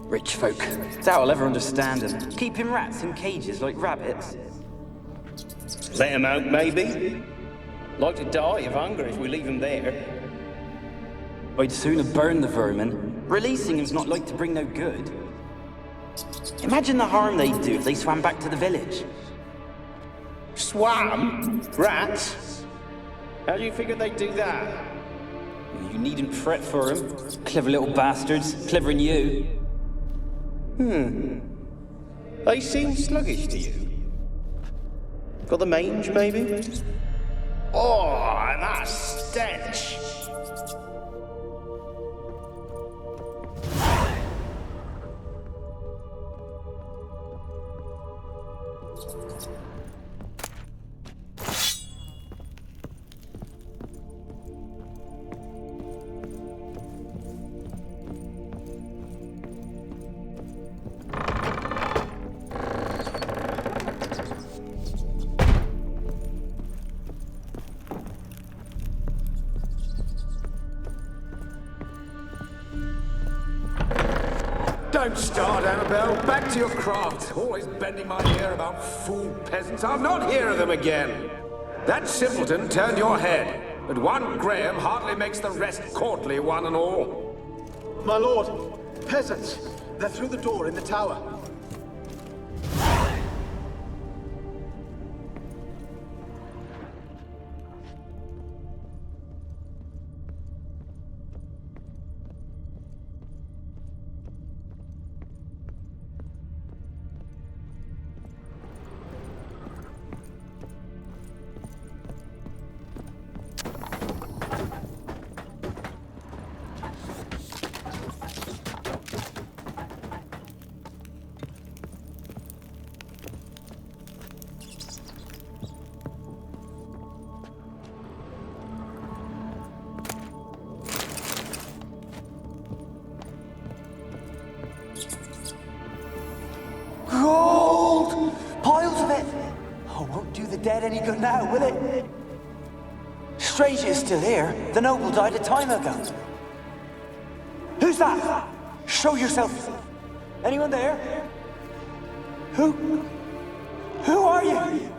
Rich folk. Doubt I'll ever understand them. Keeping rats in cages like rabbits. Let them out, maybe? Like to die of hunger if we leave them there. I'd sooner burn the vermin. Releasing them's not like to bring no good. Imagine the harm they'd do if they swam back to the village. Swam? Rats? How do you figure they'd do that? You needn't fret for them. Clever little bastards. Clever than you. They seem sluggish to you. Got the mange, maybe? Oh, and that stench! Don't start, Annabelle. Back to your craft. Always bending my ear about fool peasants. I'll not hear of them again. That simpleton turned your head, but one Graham hardly makes the rest courtly, one and all. My lord, peasants. They're through the door in the tower. Gold! Piles of it! Oh, won't do the dead any good now, will it? Strange it's still here. The noble died a time ago. Who's that? Show yourself. Anyone there? Who are you?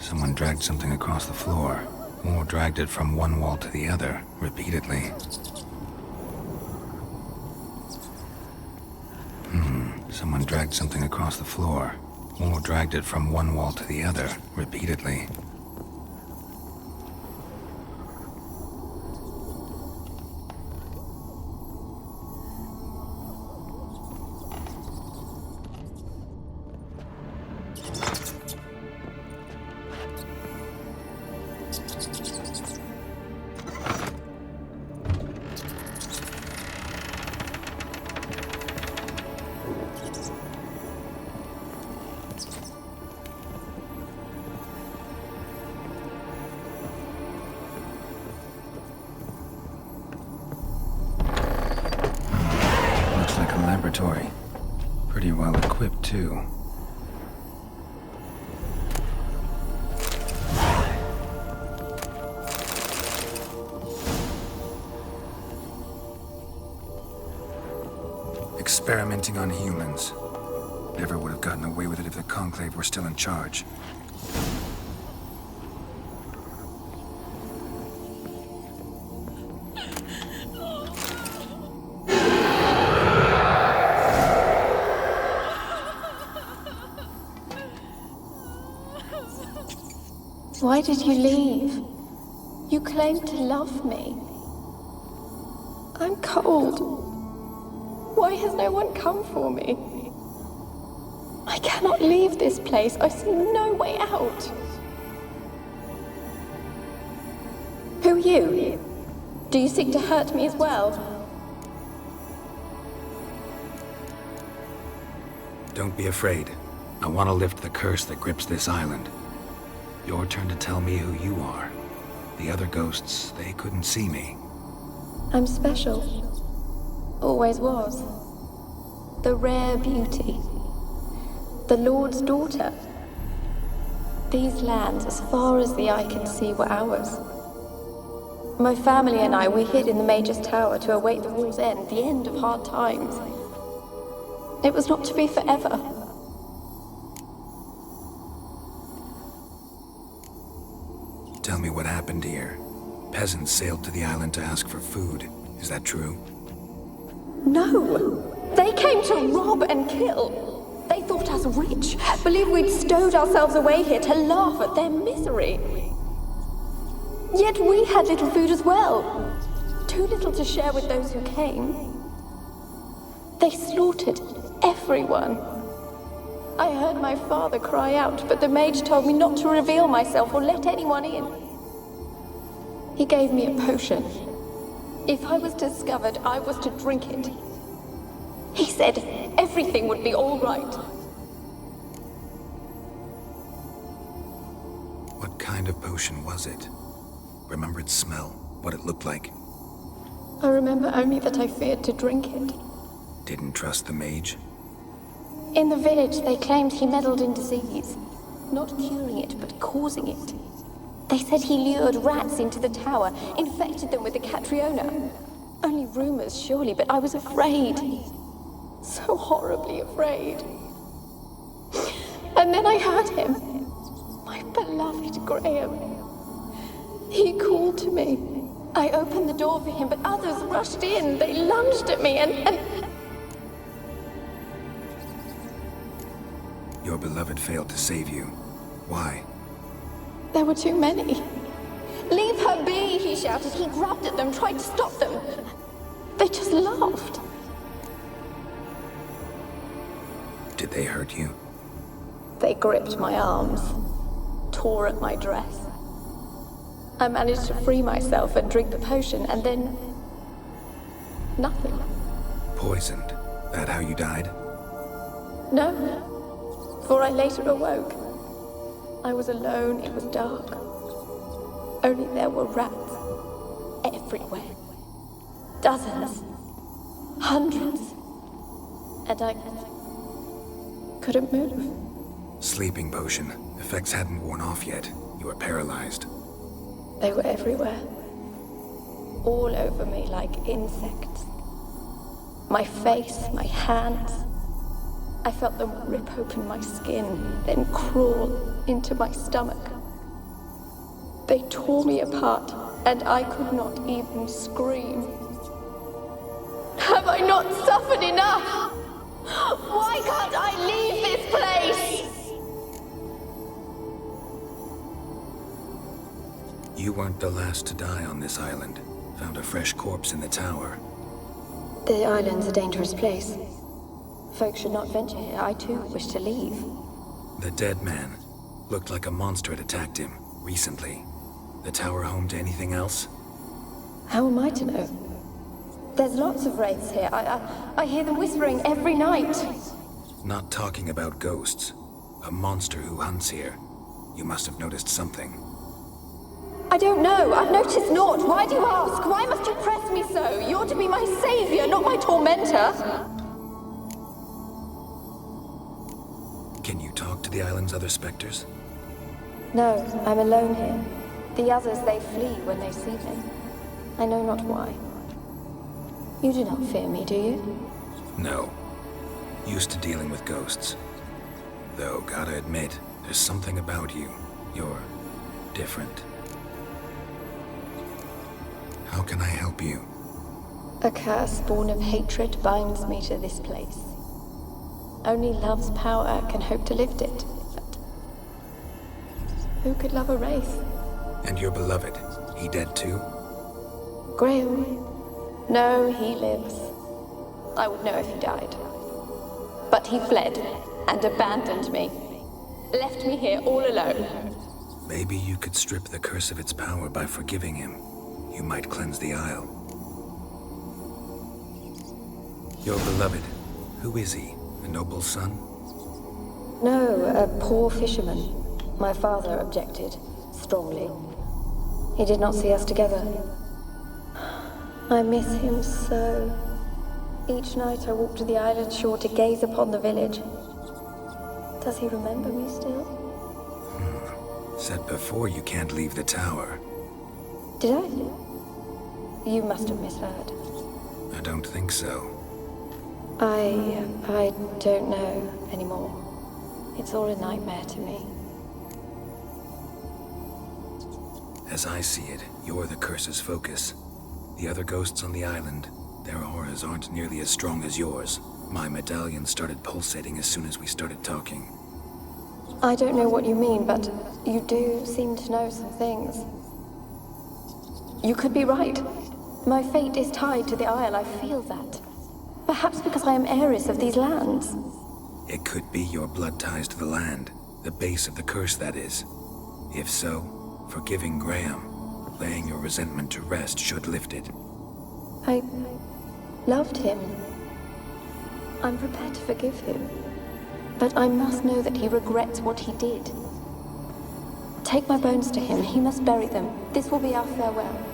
Someone dragged something across the floor, or dragged it from one wall to the other, repeatedly. Someone dragged something across the floor, or dragged it from one wall to the other, repeatedly. Laboratory. Pretty well equipped, too. Experimenting on humans. Never would have gotten away with it if the Conclave were still in charge. Why did you leave? You claimed to love me. I'm cold. Why has no one come for me? I cannot leave this place. I see no way out. Who are you? Do you seek to hurt me as well? Don't be afraid. I want to lift the curse that grips this island. Your turn to tell me who you are. The other ghosts, they couldn't see me. I'm special. Always was. The rare beauty. The Lord's daughter. These lands, as far as the eye can see, were ours. My family and I, we hid in the Mage's Tower to await the war's end, the end of hard times. It was not to be forever. Tell me what happened here. Peasants sailed to the island to ask for food. Is that true? No! They came to rob and kill. They thought us rich, believed we'd stowed ourselves away here to laugh at their misery. Yet we had little food as well. Too little to share with those who came. They slaughtered everyone. I heard my father cry out, but the mage told me not to reveal myself or let anyone in. He gave me a potion. If I was discovered, I was to drink it. He said everything would be all right. What kind of potion was it? Remember its smell, what it looked like? I remember only that I feared to drink it. Didn't trust the mage? In the village, they claimed he meddled in disease. Not curing it, but causing it. They said he lured rats into the tower, infected them with the Catriona. Only rumors, surely, but I was afraid. So horribly afraid. And then I heard him. My beloved Graham. He called to me. I opened the door for him, but others rushed in. They lunged at me and... Your beloved failed to save you. Why? There were too many. Leave her be, he shouted. He grabbed at them, tried to stop them. They just laughed. Did they hurt you? They gripped my arms, tore at my dress. I managed to free myself and drink the potion, and then... nothing. Poisoned? That how you died? No, for I later awoke. I was alone, it was dark. Only there were rats everywhere. Dozens. Hundreds. And I couldn't move. Sleeping potion. Effects hadn't worn off yet. You were paralyzed. They were everywhere. All over me like insects. My face, my hands. I felt them rip open my skin, then crawl into my stomach. They tore me apart, and I could not even scream. Have I not suffered enough? Why can't I leave this place? You weren't the last to die on this island. Found a fresh corpse in the tower. The island's a dangerous place. Folks should not venture here. I too wish to leave. The dead man. Looked like a monster had attacked him, recently. The tower home to anything else? How am I to know? There's lots of wraiths here. I hear them whispering every night. Not talking about ghosts. A monster who hunts here. You must have noticed something. I don't know. I've noticed naught. Why do you ask? Why must you press me so? You're to be my savior, not my tormentor. Can you talk to the island's other specters? No, I'm alone here. The others, they flee when they see me. I know not why. You do not fear me, do you? No. Used to dealing with ghosts. Though, gotta admit, there's something about you. You're different. How can I help you? A curse born of hatred binds me to this place. Only love's power can hope to lift it. But who could love a wraith? And your beloved, he dead too? Graham? No, he lives. I would know if he died. But he fled and abandoned me. Left me here all alone. Maybe you could strip the curse of its power by forgiving him. You might cleanse the Isle. Your beloved, who is he? A noble son? No, a poor fisherman. My father objected, strongly. He did not see us together. I miss him so. Each night I walk to the island shore to gaze upon the village. Does he remember me still? Said before you can't leave the tower. Did I? You must have misheard. I don't think so. I don't know anymore. It's all a nightmare to me. As I see it, you're the curse's focus. The other ghosts on the island, their auras aren't nearly as strong as yours. My medallion started pulsating as soon as we started talking. I don't know what you mean, but you do seem to know some things. You could be right. My fate is tied to the Isle, I feel that. Perhaps because I am heiress of these lands. It could be your blood ties to the land, the base of the curse, that is. If so, forgiving Graham, laying your resentment to rest should lift it. I loved him. I'm prepared to forgive him. But I must know that he regrets what he did. Take my bones to him. He must bury them. This will be our farewell.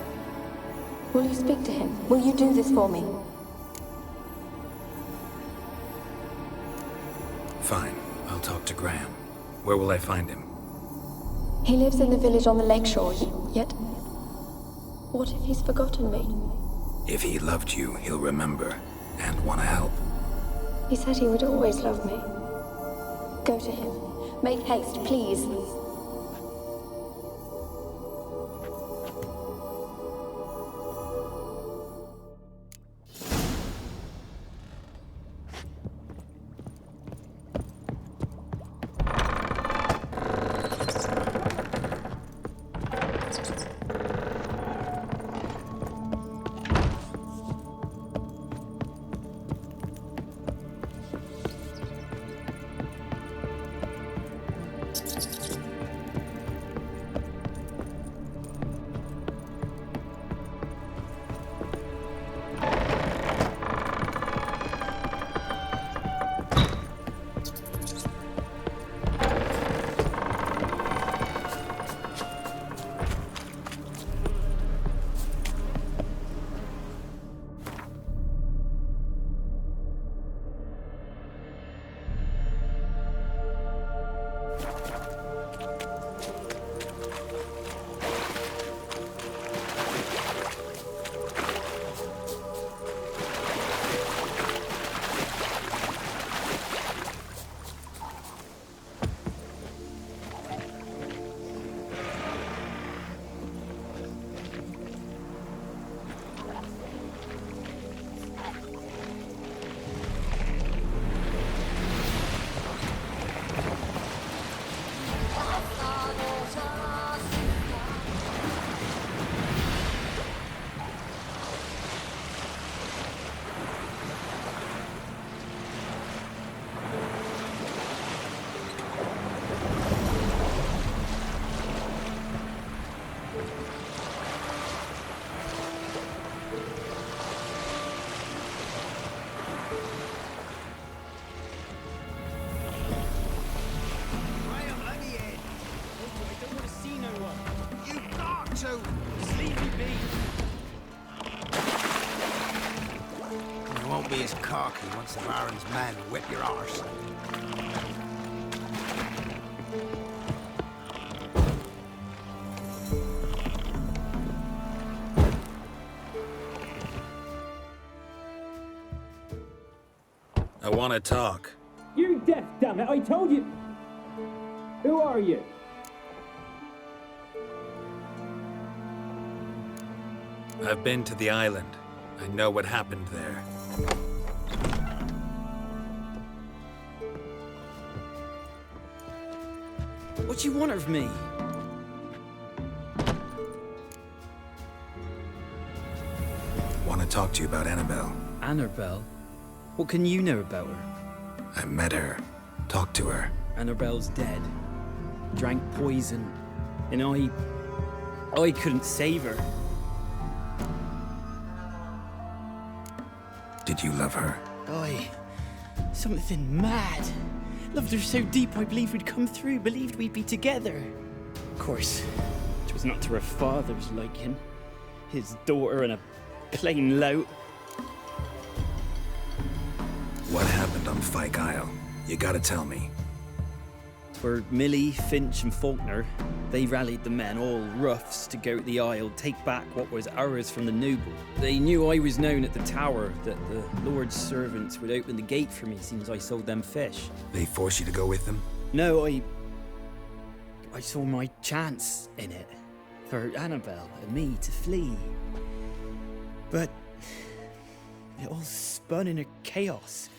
Will you speak to him? Will you do this for me? Fine. I'll talk to Graham. Where will I find him? He lives in the village on the lakeshore, yet... What if he's forgotten me? If he loved you, he'll remember, and want to help. He said he would always love me. Go to him. Make haste, please. to. Just leave me be. You won't be as cocky once the Baron's men whip your arse. I want to talk. You're deaf, damn it! I told you! Who are you? I've been to the island. I know what happened there. What do you want of me? Want to talk to you about Annabelle. Annabelle? What can you know about her? I met her. Talked to her. Annabelle's dead. Drank poison. And I couldn't save her. Did you love her? Something mad. Loved her so deep I believed we'd come through, believed we'd be together. Of course, it was not to her father's liking. His daughter and a plain lout. What happened on Fyke Isle? You gotta tell me. For Millie, Finch and Faulkner, they rallied the men, all roughs, to go to the Isle, take back what was ours from the noble. They knew I was known at the tower, that the Lord's servants would open the gate for me since I sold them fish. They forced you to go with them? No, I saw my chance in it, for Annabelle and me to flee. But it all spun in a chaos.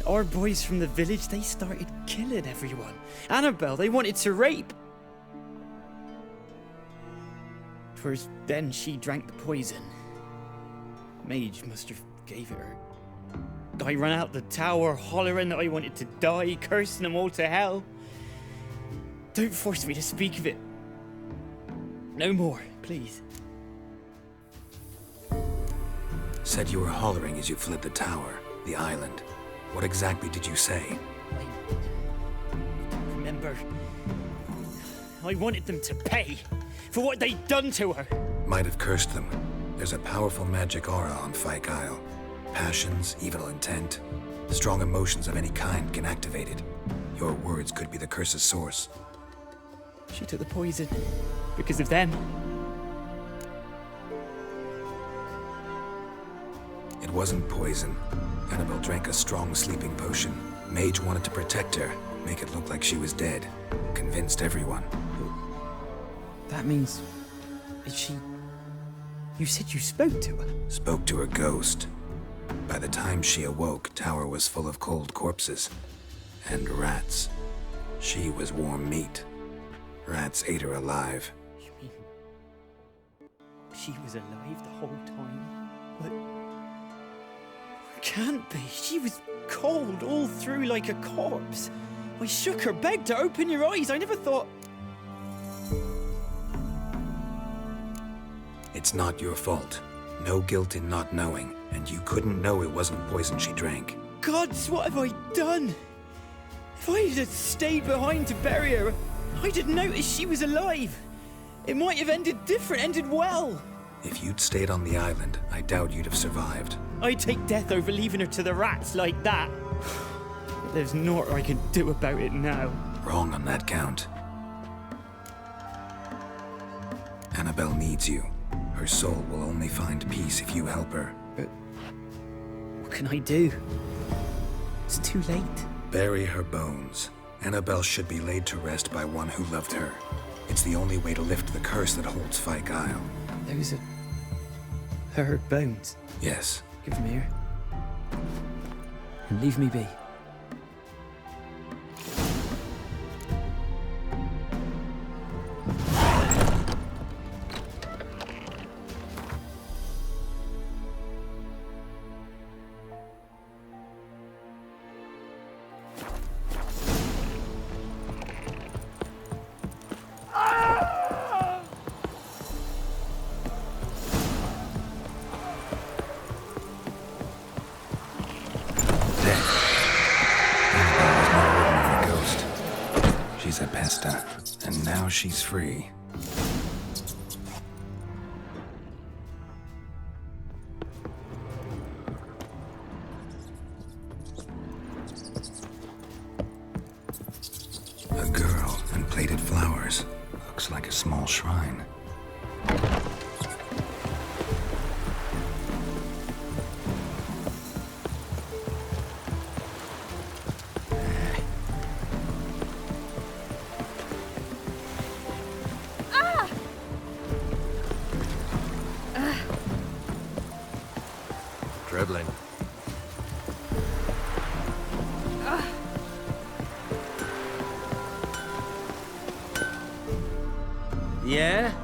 Our boys from the village, they started killing everyone. Annabelle, they wanted to rape. First, then she drank the poison. Mage must have gave it her. I ran out the tower, hollering that I wanted to die, cursing them all to hell. Don't force me to speak of it. No more, please. Said you were hollering as you fled the tower, the island. What exactly did you say? Remember, I wanted them to pay for what they'd done to her. Might have cursed them. There's a powerful magic aura on Fyke Isle. Passions, evil intent, strong emotions of any kind can activate it. Your words could be the curse's source. She took the poison because of them. It wasn't poison. Annabelle drank a strong sleeping potion. Mage wanted to protect her, make it look like she was dead. Convinced everyone. That means... is she... You said you spoke to her? Spoke to her ghost. By the time she awoke, tower was full of cold corpses. And rats. She was warm meat. Rats ate her alive. You mean... she was alive the whole time? But... can't be. She was cold all through like a corpse. I shook her, begged her, open your eyes. I never thought... It's not your fault. No guilt in not knowing, and you couldn't know it wasn't poison she drank. Gods, what have I done? If I had stayed behind to bury her, I'd have noticed she was alive. It might have ended different, ended well. If you'd stayed on the island, I doubt you'd have survived. I'd take death over leaving her to the rats like that. But there's naught I can do about it now. Wrong on that count. Annabelle needs you. Her soul will only find peace if you help her. But what can I do? It's too late. Bury her bones. Annabelle should be laid to rest by one who loved her. It's the only way to lift the curse that holds Fyke Isle. Those are... her bones? Yes. Give them here. And leave me be. She's a pesta, and now she's free. Looks like a small shrine. Dribbling. Yeah?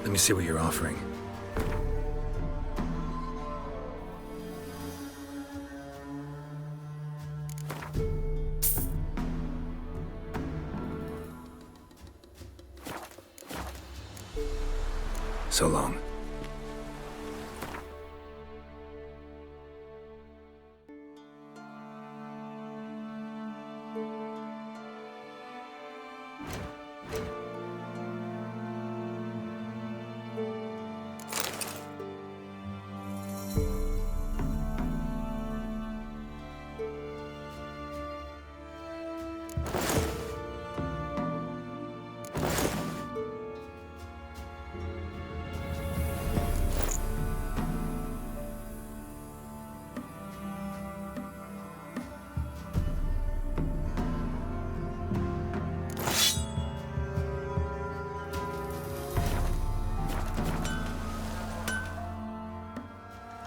Let me see what you're offering. So long.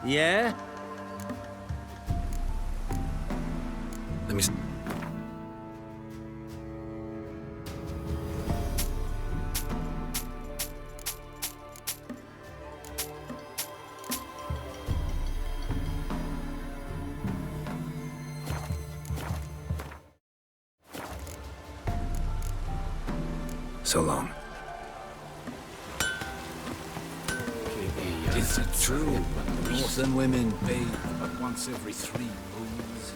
Yeah? Let me... So long. Is it true? Northern women bathe but once every 3 moons.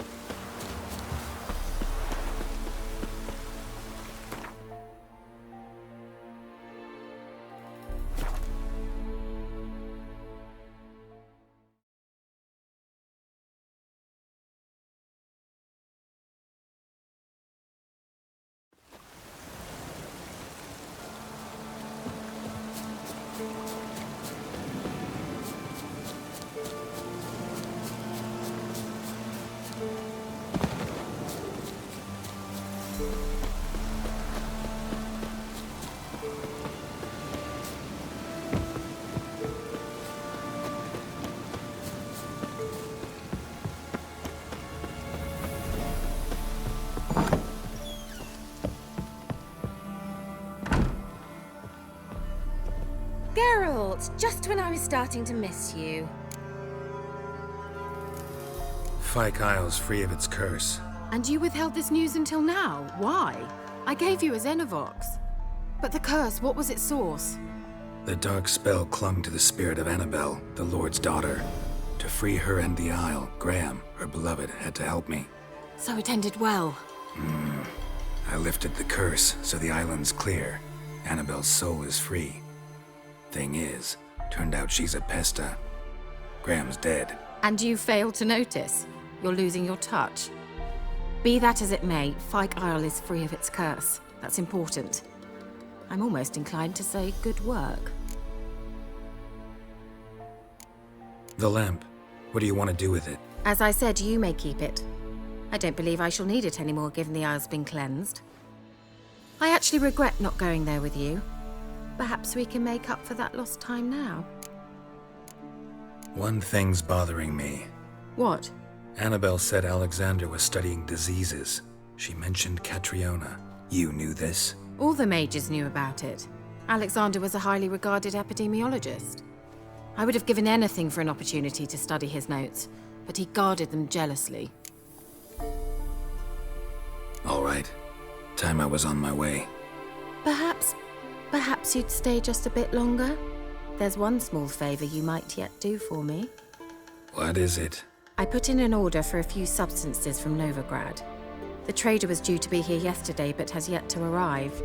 Geralt, just when I was starting to miss you. Fyke Isle's free of its curse. And you withheld this news until now? Why? I gave you a Xenovox. But the curse, what was its source? The dark spell clung to the spirit of Annabelle, the Lord's daughter. To free her and the Isle, Graham, her beloved, had to help me. So it ended well. I lifted the curse, so the island's clear. Annabelle's soul is free. Thing is, turned out she's a pesta. Graham's dead. And you failed to notice. You're losing your touch. Be that as it may, Fyke Isle is free of its curse. That's important. I'm almost inclined to say good work. The lamp. What do you want to do with it? As I said, you may keep it. I don't believe I shall need it anymore, given the Isle's been cleansed. I actually regret not going there with you. Perhaps we can make up for that lost time now. One thing's bothering me. What? Annabelle said Alexander was studying diseases. She mentioned Catriona. You knew this? All the mages knew about it. Alexander was a highly regarded epidemiologist. I would have given anything for an opportunity to study his notes, but he guarded them jealously. All right. Time I was on my way. Perhaps you'd stay just a bit longer? There's one small favor you might yet do for me. What is it? I put in an order for a few substances from Novigrad. The trader was due to be here yesterday, but has yet to arrive.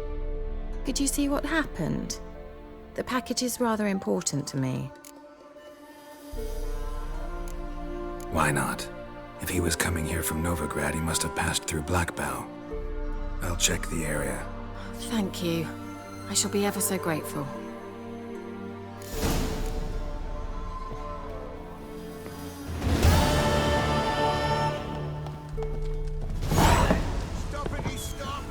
Could you see what happened? The package is rather important to me. Why not? If he was coming here from Novigrad, he must have passed through Blackbow. I'll check the area. Thank you. I shall be ever so grateful. Stoppity stop!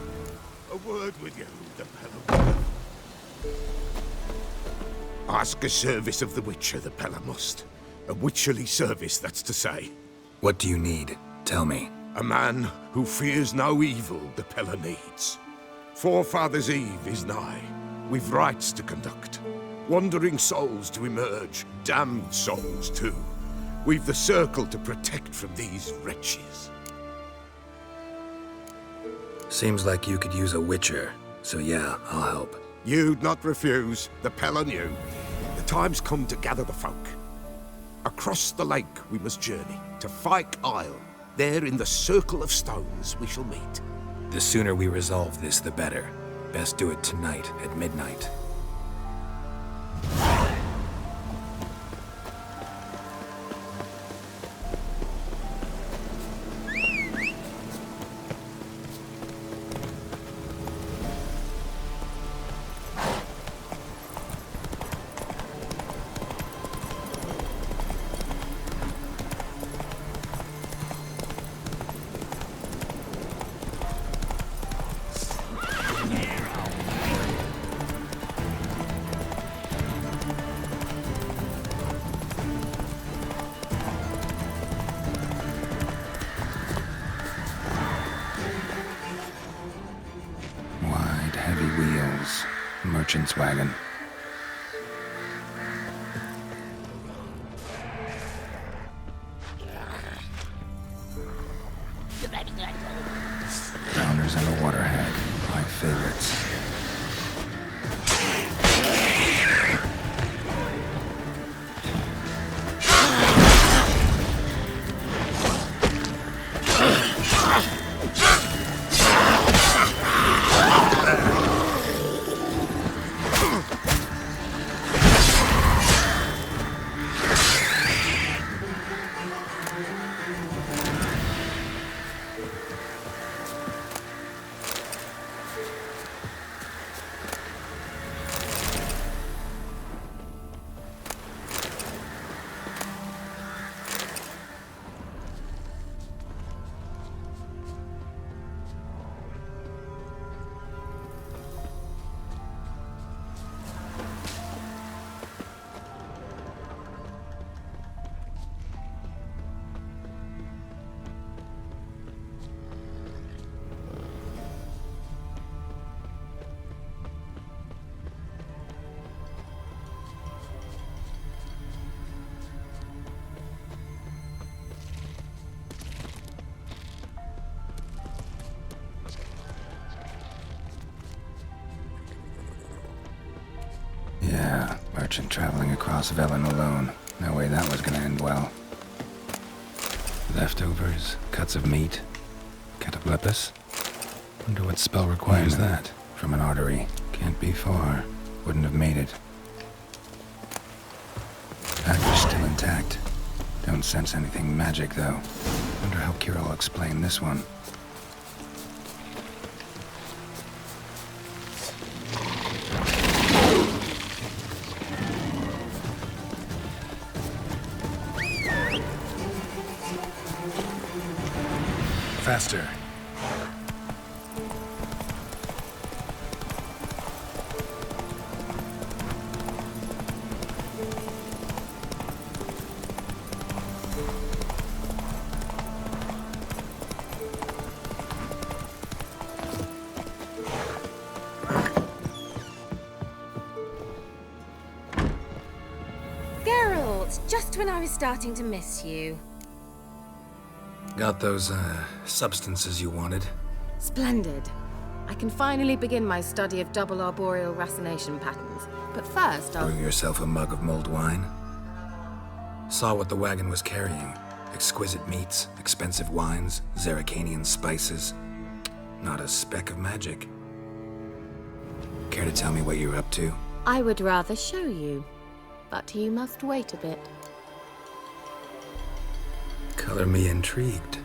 A word with you, the Pella. Ask a service of the Witcher, the Pella must. A witcherly service, that's to say. What do you need? Tell me. A man who fears no evil the Pella needs. Forefathers' Eve is nigh. We've rites to conduct. Wandering souls to emerge. Damned souls, too. We've the circle to protect from these wretches. Seems like you could use a witcher, so yeah, I'll help. You'd not refuse. The Pella knew. The time's come to gather the folk. Across the lake we must journey, to Fyke Isle. There in the circle of stones we shall meet. The sooner we resolve this, the better. Best do it tonight at midnight. Merchant's wagon. Rounders and a waterhead, my favorites. Yeah, merchant traveling across Velen alone. No way that was gonna end well. Leftovers, cuts of meat, cataplepis. Wonder what spell requires that. From an artery. Can't be far. Wouldn't have made it. Package still intact. Don't sense anything magic, though. Wonder how Keira will explain this one. Faster. Geralt, just when I was starting to miss you. Got those, substances you wanted? Splendid. I can finally begin my study of double arboreal racination patterns. But first, I'll... Brew yourself a mug of mulled wine? Saw what the wagon was carrying. Exquisite meats, expensive wines, Zerrikanian spices. Not a speck of magic. Care to tell me what you're up to? I would rather show you, but you must wait a bit. Color me intrigued.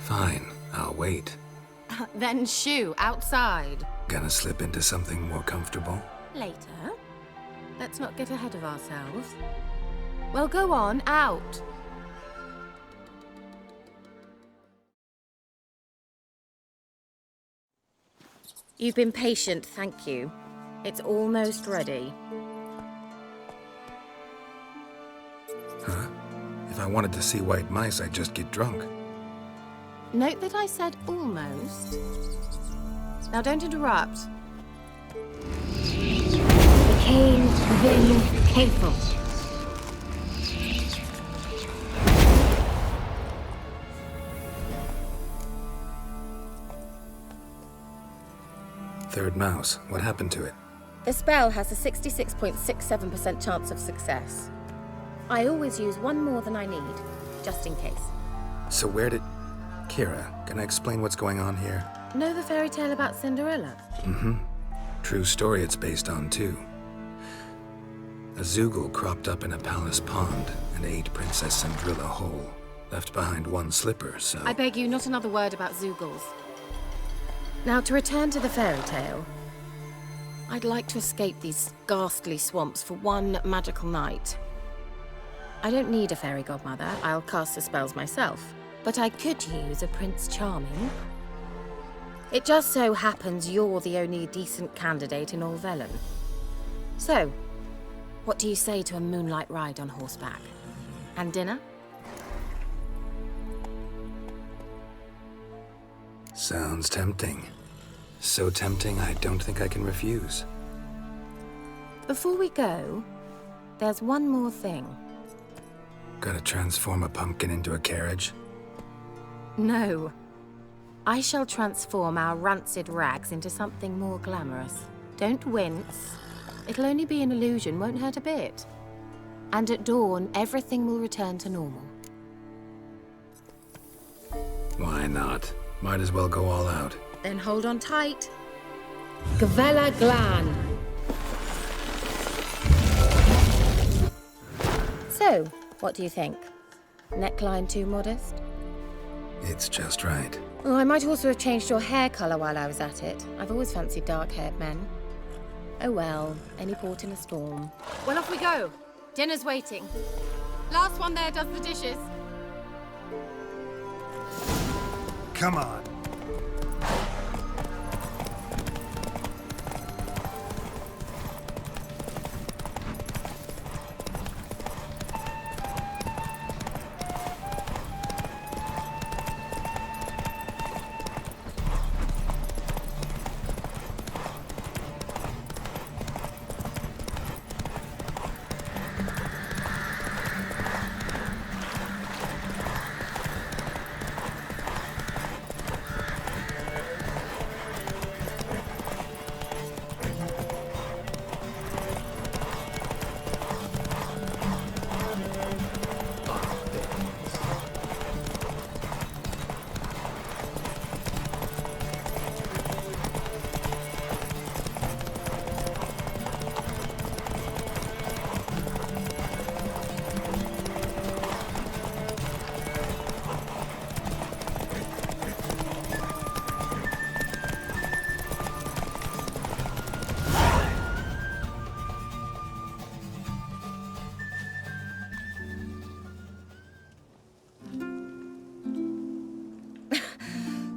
Fine, I'll wait. Then shoo, outside. Gonna slip into something more comfortable? Later. Let's not get ahead of ourselves. Well, go on, out. You've been patient, thank you. It's almost ready. Huh? If I wanted to see white mice, I'd just get drunk. Note that I said almost. Now don't interrupt. Cain Vin Capel. Third mouse. What happened to it? The spell has a 66.67% chance of success. I always use one more than I need, just in case. So where did... Keira, can I explain what's going on here? Know the fairy tale about Cinderella? Mm-hmm. True story it's based on, too. A Zoogle cropped up in a palace pond and ate Princess Cinderella whole. Left behind one slipper, so... I beg you, not another word about Zoogles. Now, to return to the fairy tale, I'd like to escape these ghastly swamps for one magical night. I don't need a fairy godmother, I'll cast the spells myself, but I could use a Prince Charming. It just so happens you're the only decent candidate in all Velen. So, what do you say to a moonlight ride on horseback? And dinner? Sounds tempting. So tempting, I don't think I can refuse. Before we go, there's one more thing. Gotta transform a pumpkin into a carriage? No. I shall transform our rancid rags into something more glamorous. Don't wince. It'll only be an illusion, won't hurt a bit. And at dawn, everything will return to normal. Why not? Might as well go all out. Then hold on tight. Gavella Glan. So, what do you think? Neckline too modest? It's just right. Oh, I might also have changed your hair colour while I was at it. I've always fancied dark-haired men. Oh well, any port in a storm. Well, off we go. Dinner's waiting. Last one there does the dishes. Come on.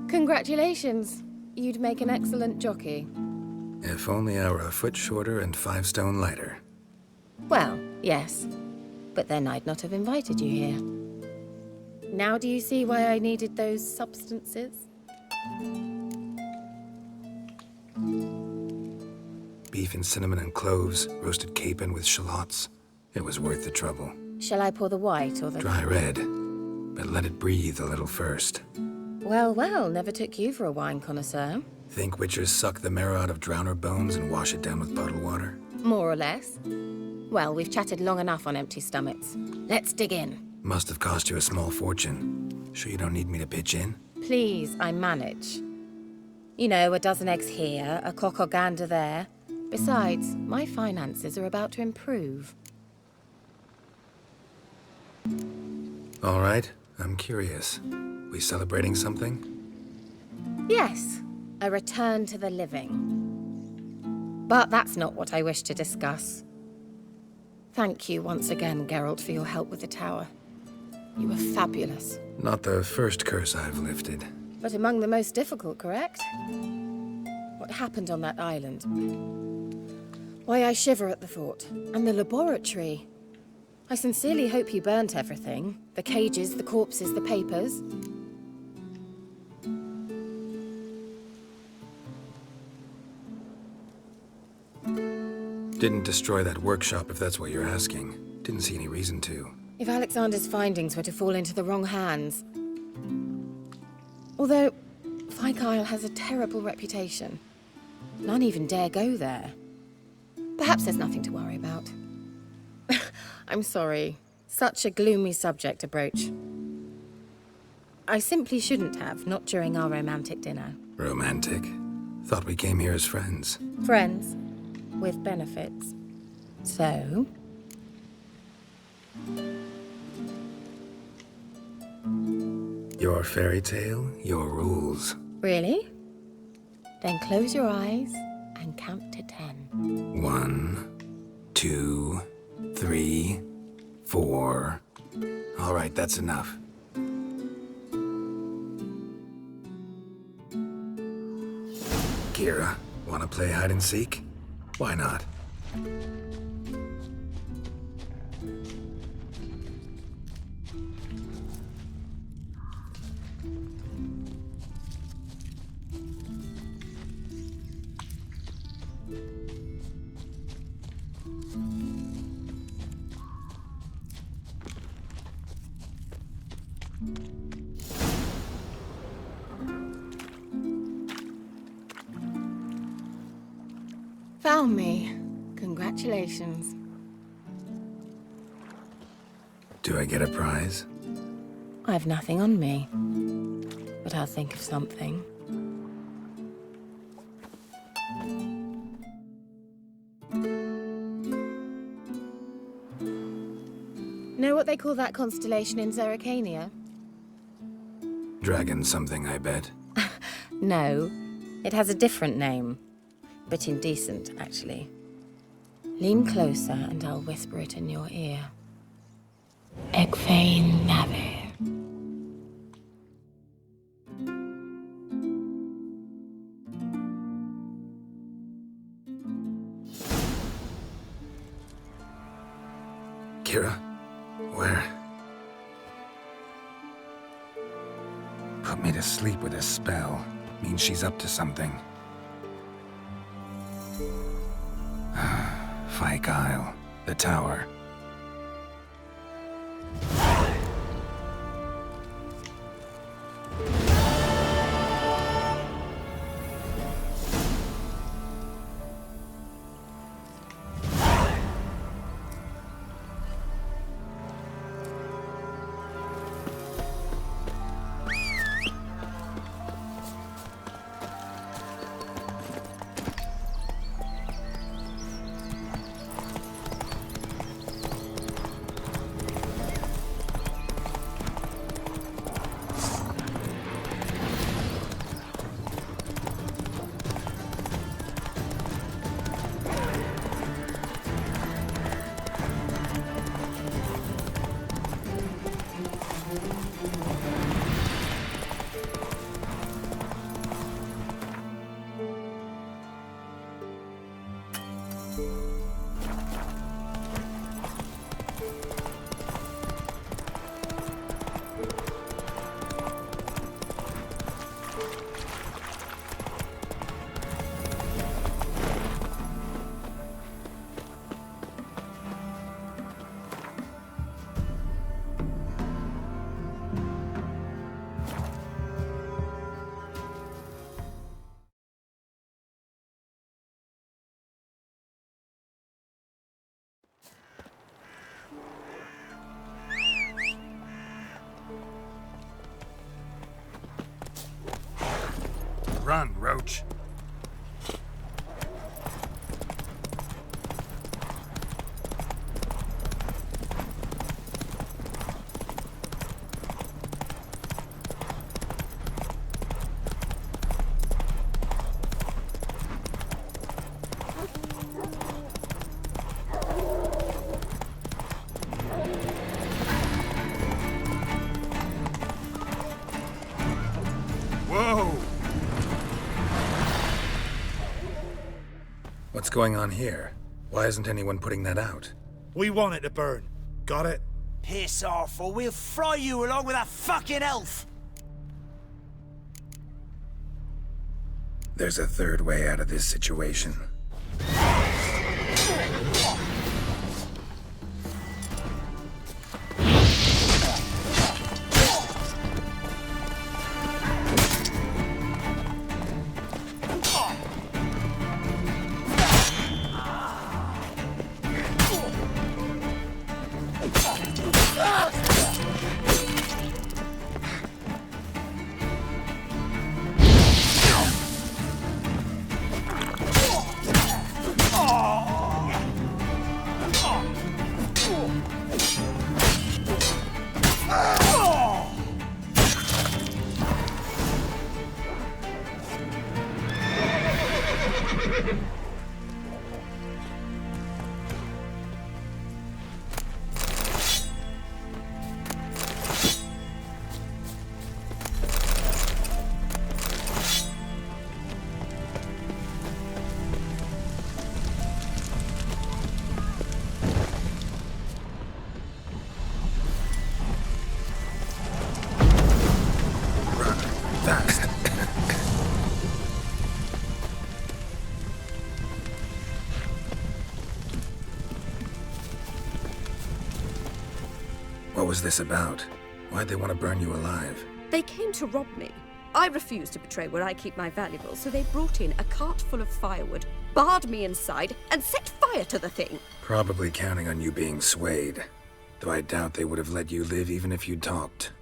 Congratulations. You'd make an excellent jockey. If only I were a foot shorter and 5 stone lighter. Well, yes. But then I'd not have invited you here. Now do you see why I needed those substances? Beef and cinnamon and cloves, roasted capon with shallots. It was worth the trouble. Shall I pour the white or the... Dry red, but let it breathe a little first. Well, well, never took you for a wine connoisseur. Think witchers suck the marrow out of drowner bones and wash it down with puddle water? More or less. Well, we've chatted long enough on empty stomachs. Let's dig in. Must have cost you a small fortune. Sure you don't need me to pitch in? Please, I manage. You know, a dozen eggs here, a cock or gander there. Besides, my finances are about to improve. All right, I'm curious. We celebrating something? Yes, a return to the living. But that's not what I wish to discuss. Thank you once again, Geralt, for your help with the tower. You were fabulous. Not the first curse I've lifted. But among the most difficult, correct? What happened on that island? Why I shiver at the thought. And the laboratory. I sincerely hope you burnt everything. The cages, the corpses, the papers. Didn't destroy that workshop, if that's what you're asking. Didn't see any reason to. If Alexander's findings were to fall into the wrong hands. Although, Fyke has a terrible reputation. None even dare go there. Perhaps there's nothing to worry about. I'm sorry. Such a gloomy subject to broach. I simply shouldn't have, not during our romantic dinner. Romantic? Thought we came here as friends. Friends. With benefits. So? Your fairy tale, your rules. Really? Then close your eyes and count to 10. 1, 2, 3, 4. All right, that's enough. Keira, wanna play hide and seek? Why not? Found me. Congratulations. Do I get a prize? I've nothing on me. But I'll think of something. Know what they call that constellation in Zerrikania? Dragon something, I bet. No. It has a different name. Bit indecent, actually. Lean closer and I'll whisper it in your ear. Egfain Nave. Keira? Where? Put me to sleep with a spell. Means she's up to something. Fyke, the tower. Run, Roach. What's going on here? Why isn't anyone putting that out? We want it to burn. Got it? Piss off, or we'll fry you along with a fucking elf! There's a third way out of this situation. What was this about? Why'd they want to burn you alive? They came to rob me. I refused to betray where I keep my valuables, so they brought in a cart full of firewood, barred me inside, and set fire to the thing. Probably counting on you being swayed. Though I doubt they would have let you live even if you'd talked.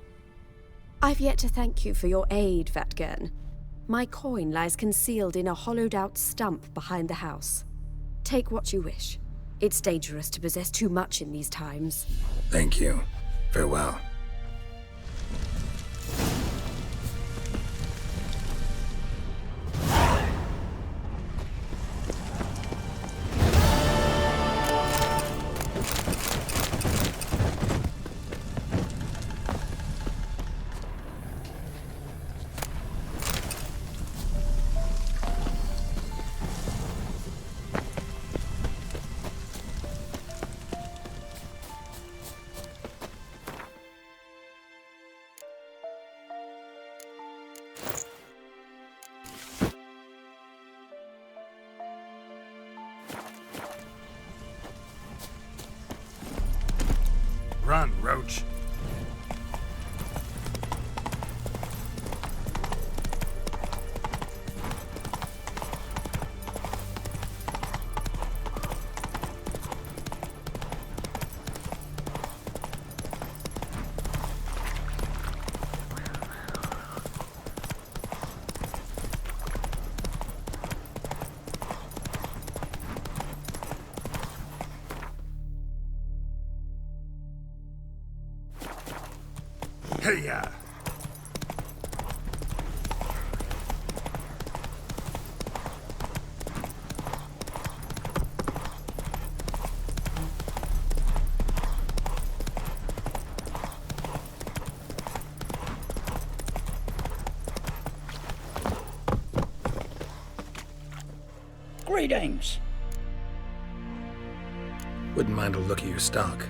I've yet to thank you for your aid, Vatgern. My coin lies concealed in a hollowed-out stump behind the house. Take what you wish. It's dangerous to possess too much in these times. Thank you. Farewell. Run, Roach. Hey-ya! Greetings. Wouldn't mind a look at your stock.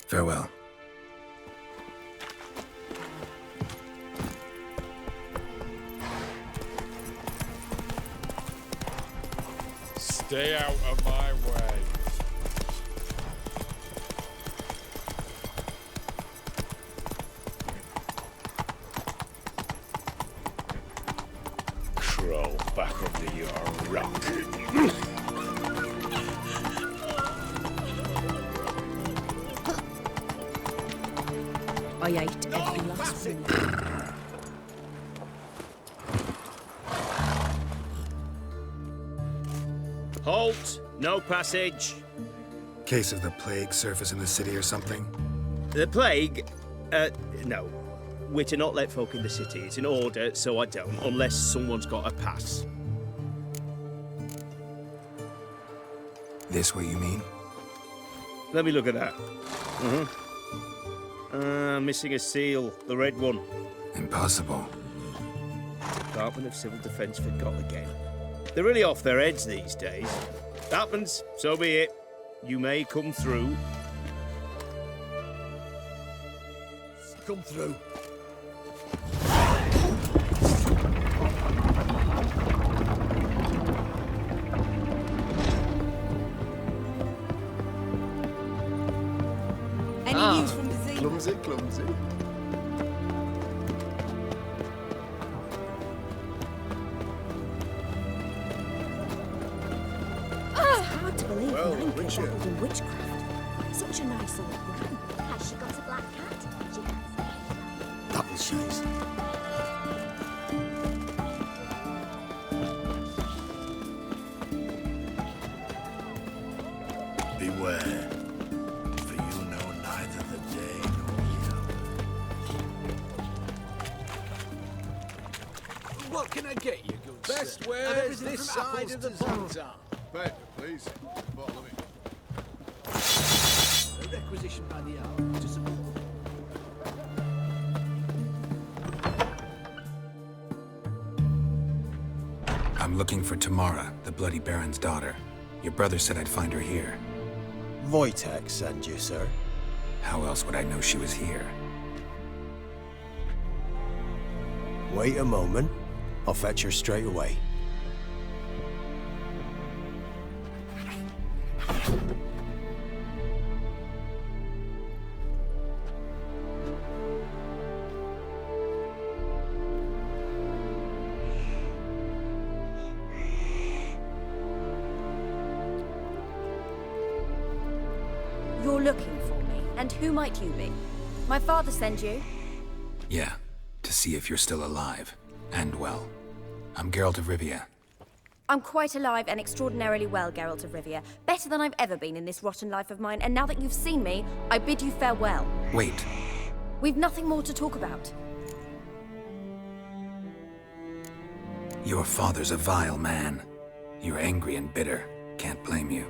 Farewell. Stay out of my way. Crawl back under your rock. I ate every last one. Halt No passage. Case of the plague surface in the city or something? The plague? No. We're to not let folk in the city. It's an order, so I don't, unless someone's got a pass. This what you mean? Let me look at that. Missing a seal, the red one. Impossible. Department of Civil Defence forgot again. They're really off their heads these days. Happens, so be it. You may come through. Come through. Any news from the zoo? Clumsy, clumsy. It's hard to believe Well, Nan could Richard. dabbled in witchcraft. Such a nice old woman. Has she got a black cat? She has. Double shoes. Beware, for you know neither the day nor the hour. What can I get you, good Best sir? where Have is everything this from side apples of the to pond? zanta. Paper, please. Bottle of it. A requisition by the hour to support. I'm looking for Tamara, the Bloody Baron's daughter. Your brother said I'd find her here. Wojtek sent you, sir. How else would I know she was here? Wait a moment. I'll fetch her straight away. You're looking for me, and who might you be? My father sent you? Yeah, to see if you're still alive. And well. I'm Geralt of Rivia. I'm quite alive and extraordinarily well, Geralt of Rivia. Better than I've ever been in this rotten life of mine, and now that you've seen me, I bid you farewell. Wait. We've nothing more to talk about. Your father's a vile man. You're angry and bitter. Can't blame you.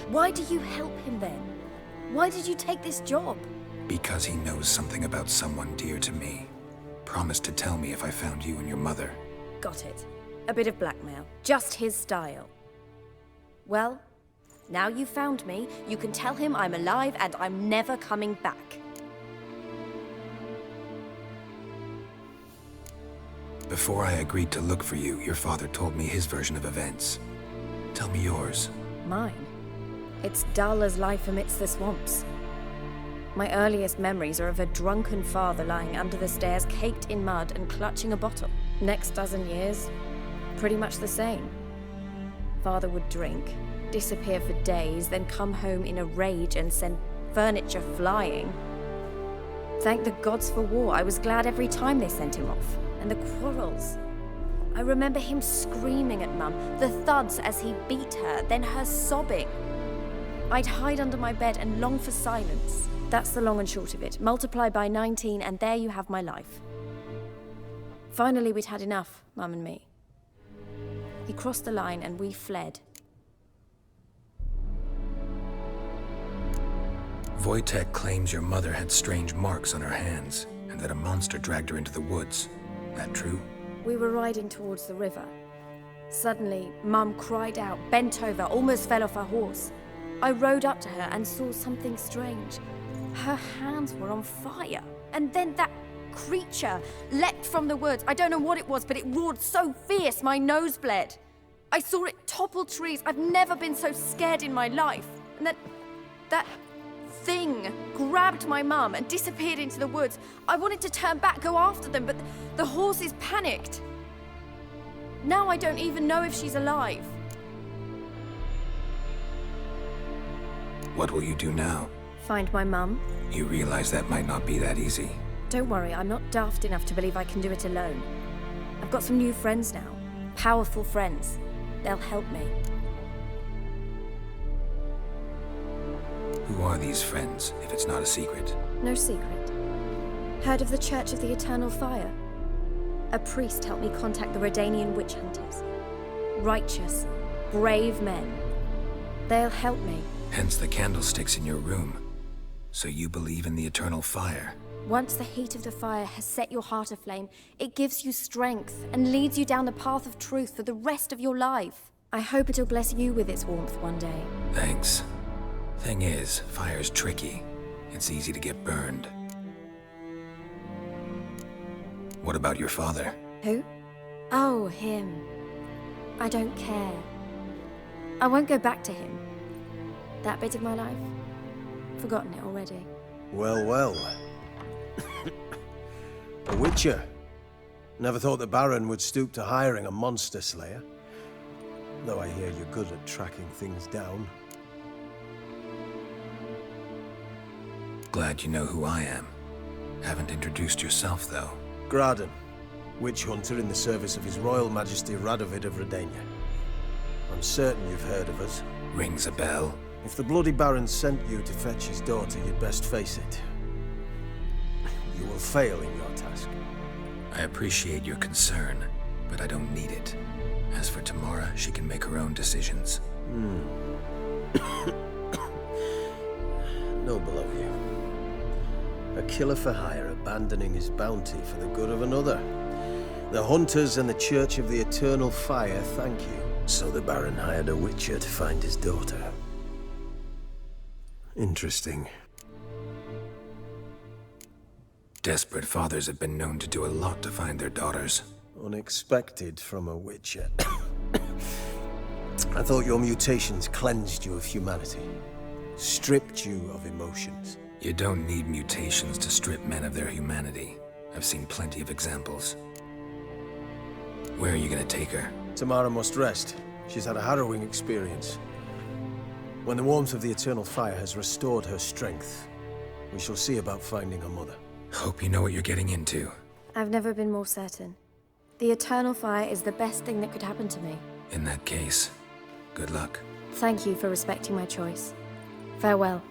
Why do you help him then? Why did you take this job? Because he knows something about someone dear to me. Promised to tell me if I found you and your mother. Got it. A bit of blackmail. Just his style. Well, now you've found me, you can tell him I'm alive and I'm never coming back. Before I agreed to look for you, your father told me his version of events. Tell me yours. Mine? It's dull as life amidst the swamps. My earliest memories are of a drunken father lying under the stairs, caked in mud and clutching a bottle. Next dozen years, pretty much the same. Father would drink, disappear for days, then come home in a rage and send furniture flying. Thank the gods for war. I was glad every time they sent him off. And the quarrels. I remember him screaming at Mum, the thuds as he beat her, then her sobbing. I'd hide under my bed and long for silence. That's the long and short of it. Multiply by 19 and there you have my life. Finally, we'd had enough, Mum and me. He crossed the line and we fled. Wojtek claims your mother had strange marks on her hands, and that a monster dragged her into the woods. That true? We were riding towards the river. Suddenly, Mum cried out, bent over, almost fell off her horse. I rode up to her and saw something strange. Her hands were on fire. And then that creature leapt from the woods. I don't know what it was, but it roared so fierce my nose bled. I saw it topple trees. I've never been so scared in my life. And that thing grabbed my mum and disappeared into the woods. I wanted to turn back, go after them, but the horses panicked. Now I don't even know if she's alive. What will you do now? Find my mum. You realize that might not be that easy. Don't worry, I'm not daft enough to believe I can do it alone. I've got some new friends now. Powerful friends. They'll help me. Who are these friends, if it's not a secret? No secret. Heard of the Church of the Eternal Fire? A priest helped me contact the Redanian witch hunters. Righteous, brave men. They'll help me. Hence the candlesticks in your room. So you believe in the eternal fire? Once the heat of the fire has set your heart aflame, it gives you strength and leads you down the path of truth for the rest of your life. I hope it'll bless you with its warmth one day. Thanks. Thing is, fire's tricky. It's easy to get burned. What about your father? Who? Oh, him. I don't care. I won't go back to him. That bit of my life? Forgotten it already. Well, well. A witcher. Never thought the Baron would stoop to hiring a monster slayer. Though I hear you're good at tracking things down. Glad you know who I am. Haven't introduced yourself, though. Graden, witch hunter in the service of His Royal Majesty Radovid of Redania. I'm certain you've heard of us. Rings a bell. If the Bloody Baron sent you to fetch his daughter, you'd best face it. You will fail in your task. I appreciate your concern, but I don't need it. As for Tamara, she can make her own decisions. Noble of you. A killer for hire abandoning his bounty for the good of another. The hunters and the Church of the Eternal Fire thank you. So the Baron hired a witcher to find his daughter. Interesting. Desperate fathers have been known to do a lot to find their daughters. Unexpected from a witcher. I thought your mutations cleansed you of humanity. Stripped you of emotions. You don't need mutations to strip men of their humanity. I've seen plenty of examples. Where are you gonna take her? Tamara must rest. She's had a harrowing experience. When the warmth of the Eternal Fire has restored her strength, we shall see about finding her mother. Hope you know what you're getting into. I've never been more certain. The Eternal Fire is the best thing that could happen to me. In that case, good luck. Thank you for respecting my choice. Farewell.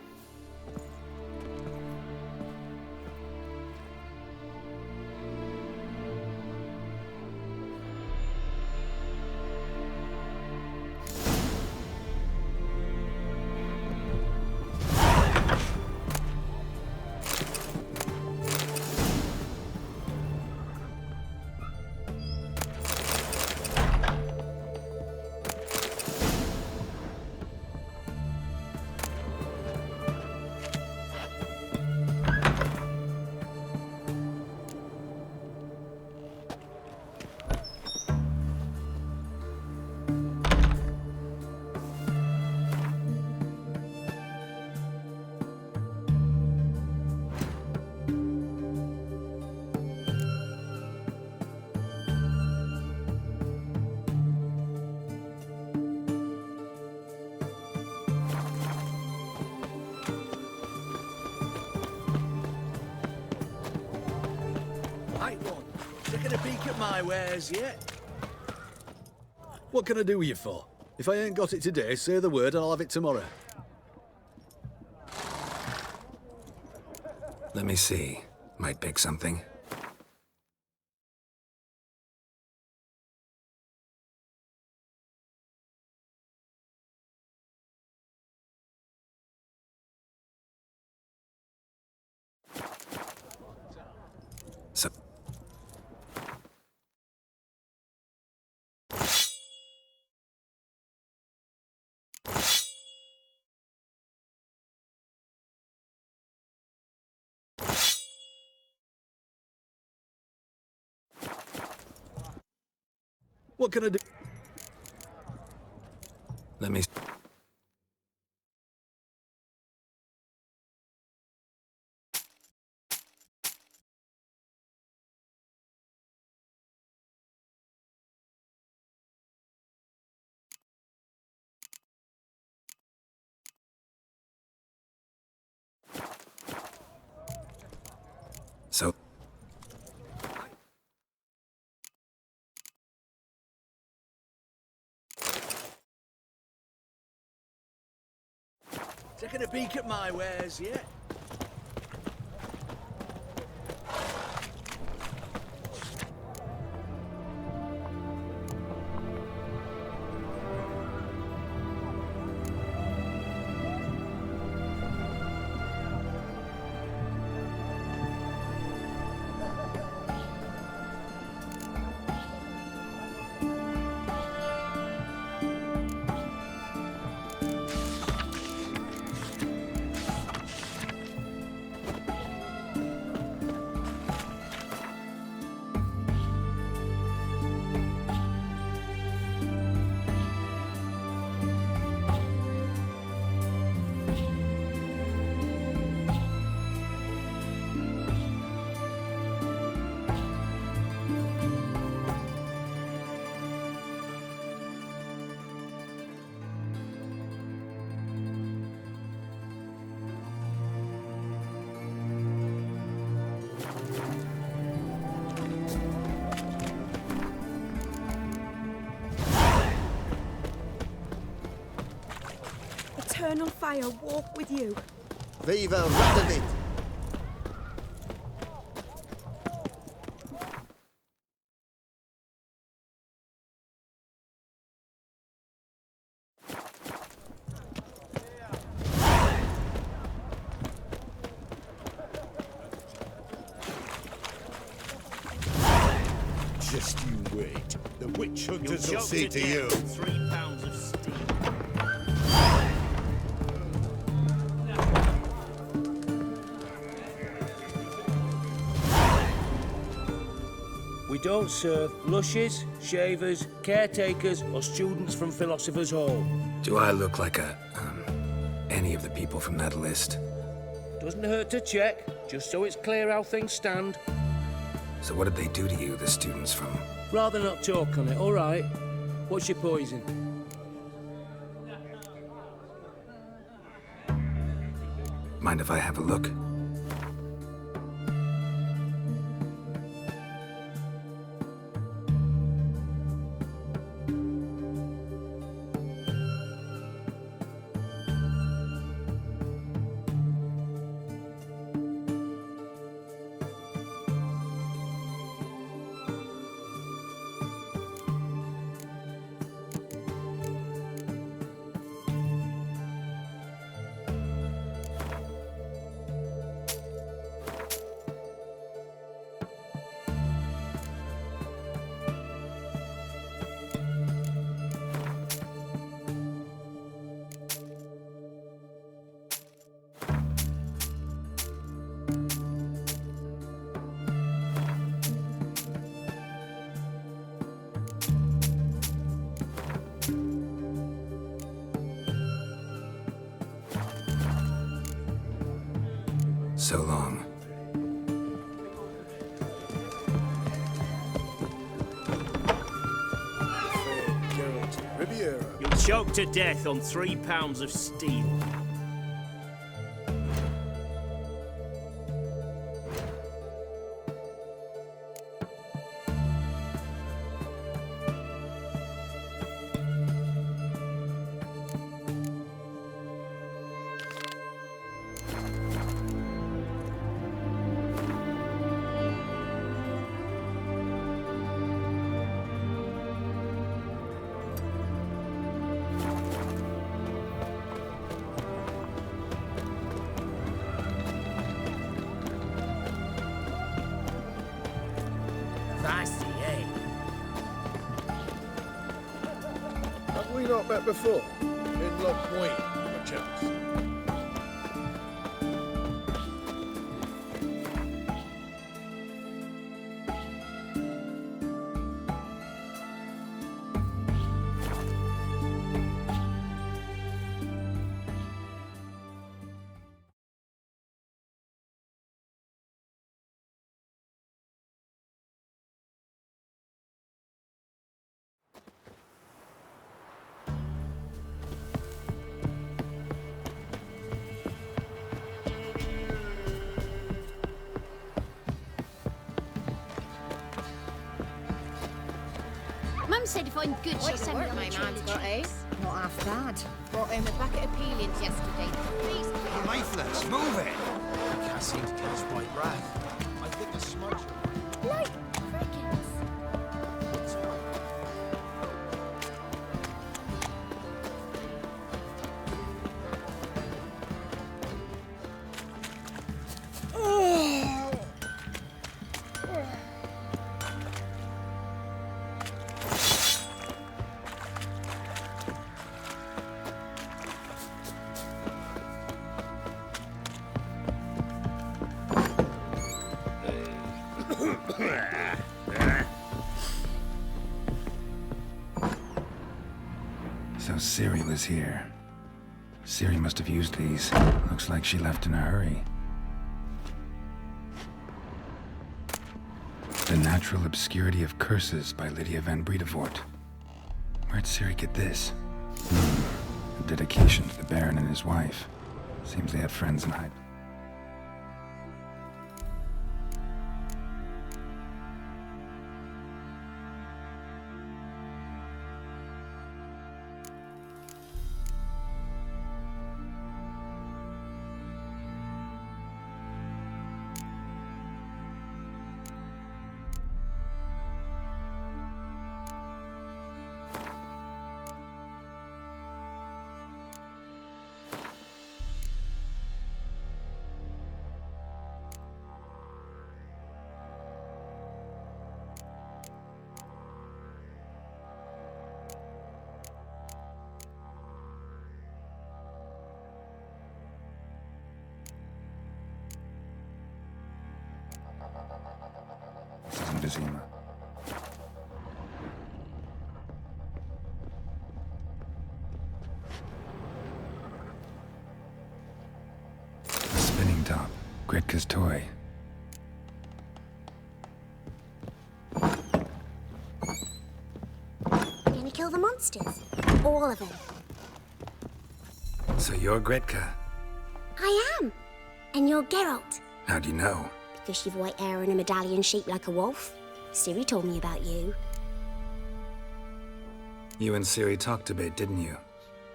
Taking a peek at my wares yet? What can I do with you for? If I ain't got it today, say the word and I'll have it tomorrow. Let me see. Might pick something. So... What can I do? Let me... So... Taking a peek at my wares yet? Eternal fire walk with you. Viva Radovit! Just you wait. The witch hunters will You'll see choke to death you. on 3 pounds of steel. We don't serve lushes, shavers, caretakers, or students from Philosopher's Hall. Do I look like any of the people from that list? Doesn't hurt to check, just so it's clear how things stand. So what did they do to you, the students from... Rather not talk on it, all right? What's your poison? Mind if I have a look? So long. You'll choke to death on 3 pounds of steel. Have we not met before? In Loch Point, perchance? Mum said if I'm good, she'll send me on my a man's got trilogy. ace. Not half bad. Brought home a bucket of peelings yesterday. Please. Lifeless, move it! I can't seem to catch white rat. I think the smoke's... Like crickets. So Ciri was here. Ciri must have used these. Looks like she left in a hurry. The Natural Obscurity of Curses by Lydia van Bredevoort. Where'd Ciri get this? A dedication to the Baron and his wife. Seems they had friends in hide. This isn't Vizima. A spinning top. Gretka's toy. Gonna kill the monsters. All of them. So you're Gretka. I am. And you're Geralt. How do you know? Because you've white hair and a medallion shaped like a wolf. Ciri told me about you. You and Ciri talked a bit, didn't you?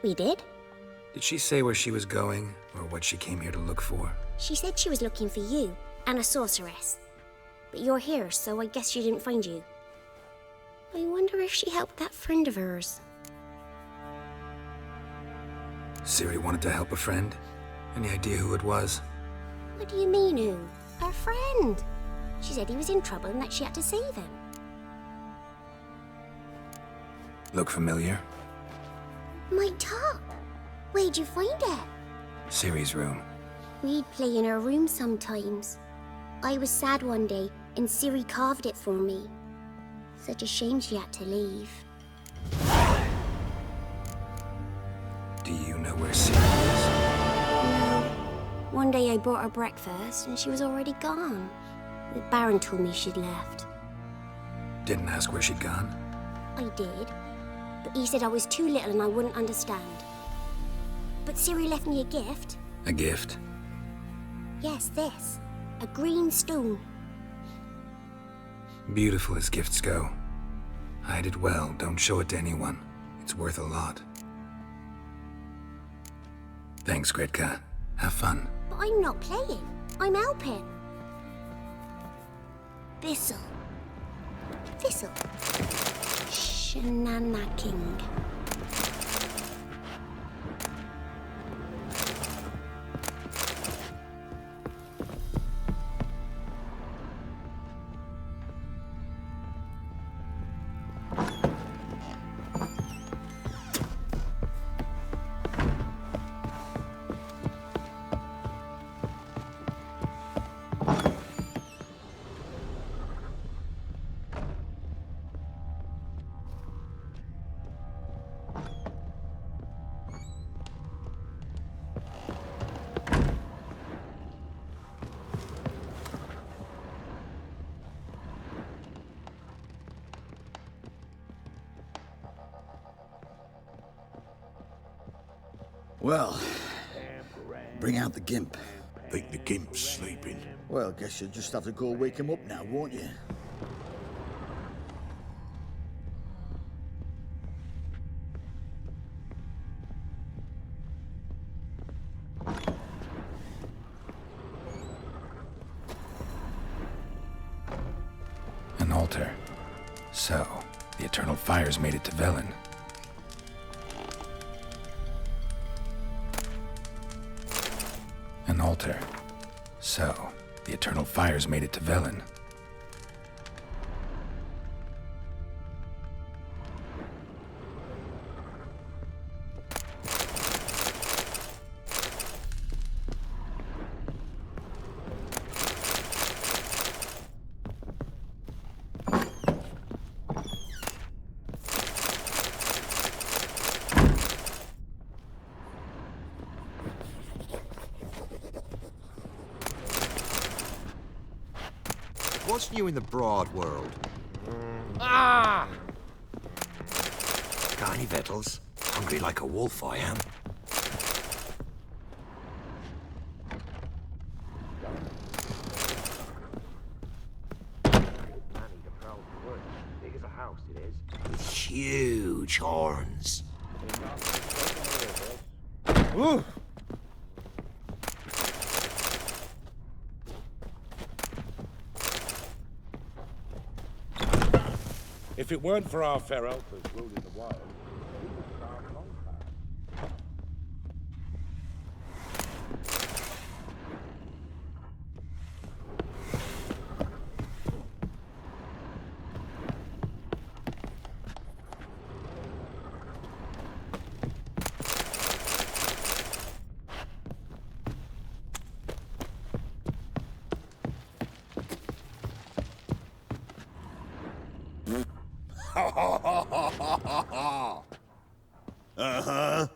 We did? Did she say where she was going, or what she came here to look for? She said she was looking for you, and a sorceress. But you're here, so I guess she didn't find you. I wonder if she helped that friend of hers. Ciri wanted to help a friend? Any idea who it was? What do you mean, who? Her friend. She said he was in trouble and that she had to save him. Look familiar? My top. Where'd you find it? Ciri's room. We'd play in her room sometimes. I was sad one day and Ciri carved it for me. Such a shame she had to leave. Do you know where Ciri is? No. One day I brought her breakfast and she was already gone. The Baron told me she'd left. Didn't ask where she'd gone? I did, but he said I was too little and I wouldn't understand. But Ciri left me a gift. A gift? Yes, this. A green stone. Beautiful as gifts go. Hide it well, don't show it to anyone. It's worth a lot. Thanks, Gretka. Have fun. But I'm not playing. I'm helping. Thistle. Thistle. Shenanacking. Well, bring out the gimp. Think the gimp's sleeping. Well, guess you'll just have to go wake him up now, won't you? altar. So, the eternal fire's made it to Velen. An altar. So, the eternal fire's made it to Velen. What's new in the broad world? Ah! Got any victuals? Hungry like a wolf, I am. Big as a house it is. With huge horns. Ooh! If it weren't for our fair helpers ruling the wild, we would starve long past. Uh-huh.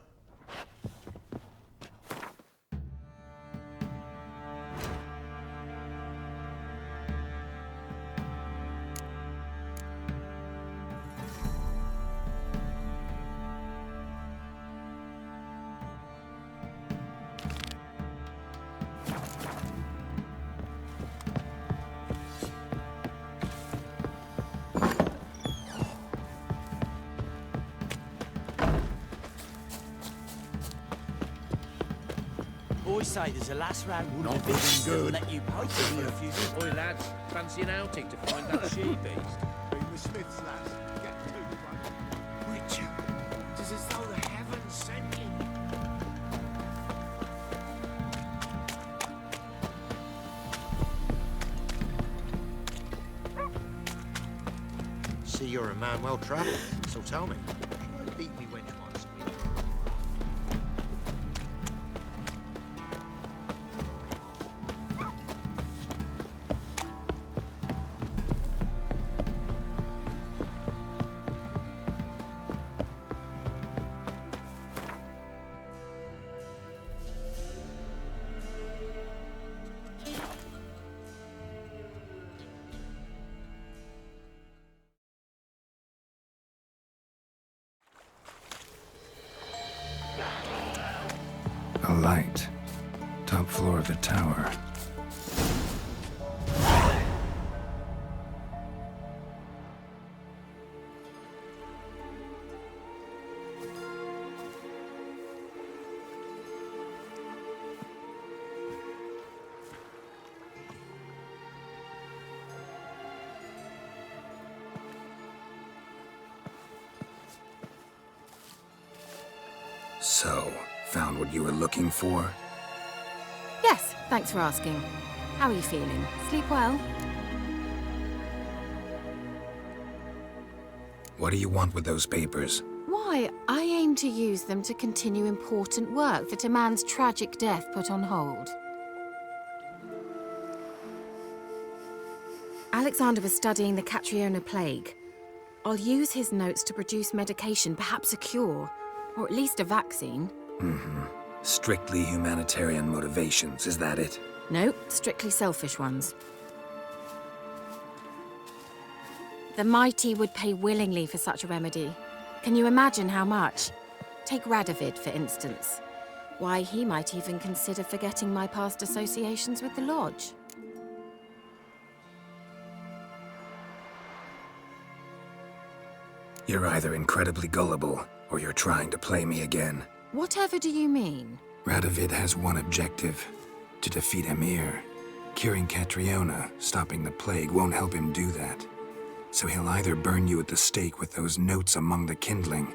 Boys say there's a lass round Not Woodland Beach looking good. that'll let you poach for a few days. Boy, lads, fancy an outing to find that she-beast. Bring the Smiths, lads. Get to Richard, it is as though the heavens sent you. See, you're a man well travelled, so tell me, should I beat me wench once? A light. Top floor of the tower. So, found what you were looking for? Yes, thanks for asking. How are you feeling? Sleep well? What do you want with those papers? Why, I aim to use them to continue important work that a man's tragic death put on hold. Alexander was studying the Catriona plague. I'll use his notes to produce medication, perhaps a cure, or at least a vaccine. Mm-hmm. Strictly humanitarian motivations, is that it? Nope, strictly selfish ones. The mighty would pay willingly for such a remedy. Can you imagine how much? Take Radovid, for instance. Why, he might even consider forgetting my past associations with the Lodge. You're either incredibly gullible, or you're trying to play me again. Whatever do you mean? Radovid has one objective: to defeat Emir. Curing Catriona, stopping the plague, won't help him do that. So he'll either burn you at the stake with those notes among the kindling,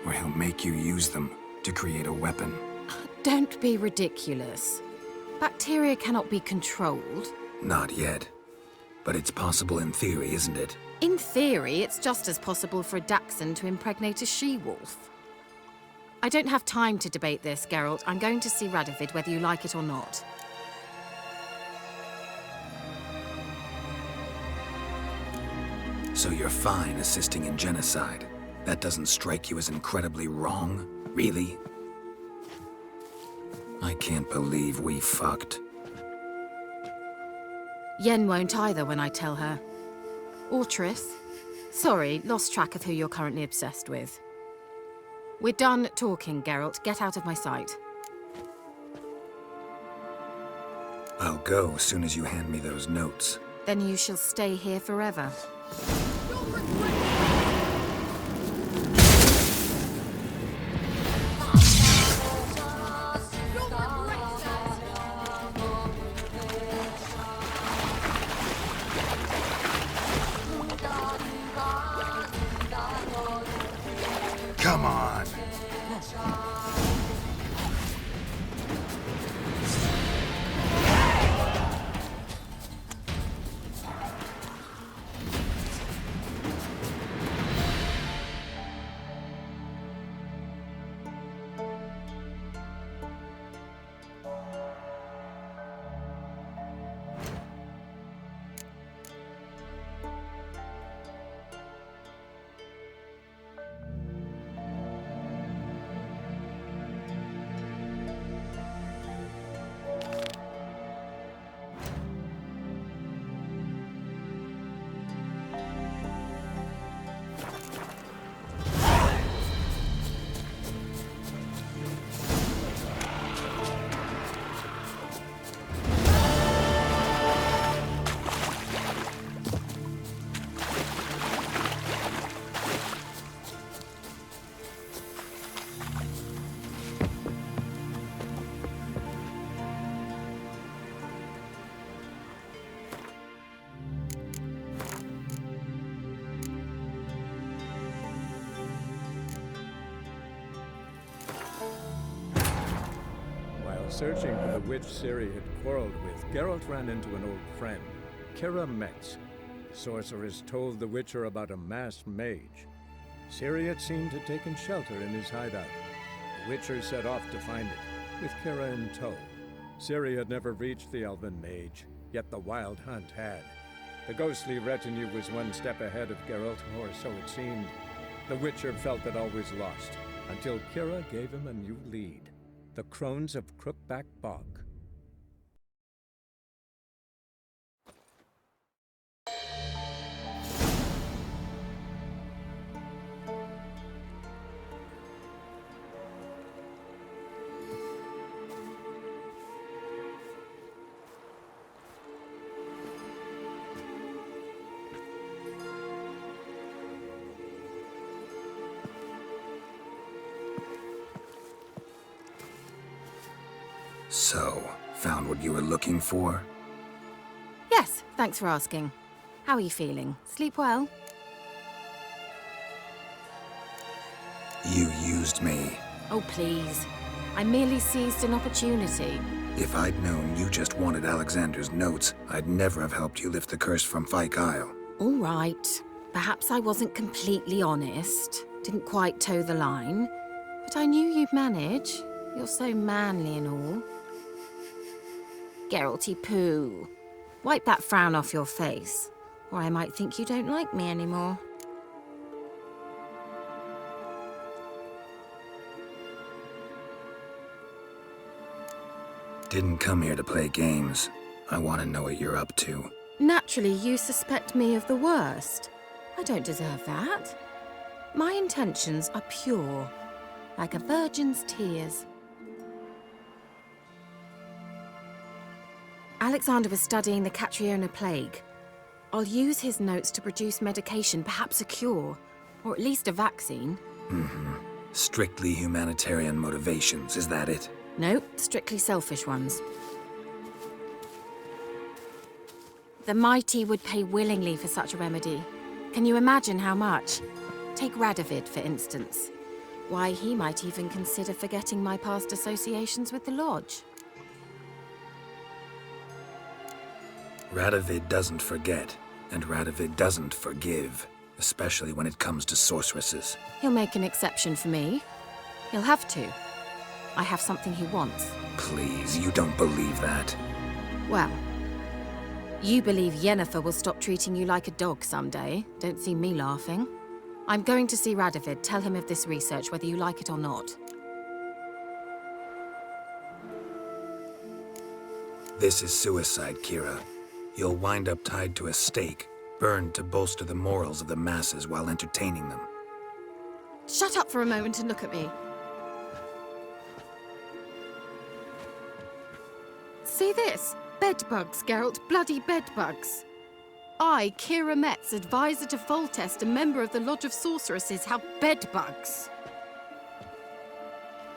or he'll make you use them to create a weapon. Don't be ridiculous. Bacteria cannot be controlled. Not yet. But it's possible in theory, isn't it? In theory, it's just as possible for a dachshund to impregnate a she-wolf. I don't have time to debate this, Geralt. I'm going to see Radovid whether you like it or not. So you're fine assisting in genocide? That doesn't strike you as incredibly wrong? Really? I can't believe we fucked. Yen won't either when I tell her. Or Triss. Sorry, lost track of who you're currently obsessed with. We're done talking, Geralt. Get out of my sight. I'll go as soon as you hand me those notes. Then you shall stay here forever. Come on. Searching for the witch Ciri had quarreled with, Geralt ran into an old friend, Keira Metz. The sorceress told the Witcher about a masked mage. Ciri had seemed to have taken shelter in his hideout. The Witcher set off to find it, with Keira in tow. Ciri had never reached the elven mage, yet the wild hunt had. The ghostly retinue was one step ahead of Geralt, or so it seemed. The Witcher felt it always lost, until Keira gave him a new lead. The Crones of Crookback Bog. So, found what you were looking for? Yes, thanks for asking. How are you feeling? Sleep well? You used me. Oh, please. I merely seized an opportunity. If I'd known you just wanted Alexander's notes, I'd never have helped you lift the curse from Fyke Isle. All right. Perhaps I wasn't completely honest. Didn't quite toe the line. But I knew you'd manage. You're so manly and all. Geralty poo. Wipe that frown off your face, or I might think you don't like me anymore. Didn't come here to play games. I want to know what you're up to. Naturally, you suspect me of the worst. I don't deserve that. My intentions are pure, like a virgin's tears. Alexander was studying the Catriona plague. I'll use his notes to produce medication, perhaps a cure, or at least a vaccine. Strictly humanitarian motivations, is that it? Nope, strictly selfish ones. The mighty would pay willingly for such a remedy. Can you imagine how much? Take Radovid, for instance. Why, he might even consider forgetting my past associations with the Lodge. Radovid doesn't forget, and Radovid doesn't forgive, especially when it comes to sorceresses. He'll make an exception for me. He'll have to. I have something he wants. Please, you don't believe that. Well, you believe Yennefer will stop treating you like a dog someday. Don't see me laughing. I'm going to see Radovid, tell him of this research, whether you like it or not. This is suicide, Keira. You'll wind up tied to a stake, burned to bolster the morals of the masses while entertaining them. Shut up for a moment and look at me. See this? Bedbugs, Geralt. Bloody bedbugs. I, Keira Metz, advisor to Foltest, a member of the Lodge of Sorceresses, have bedbugs.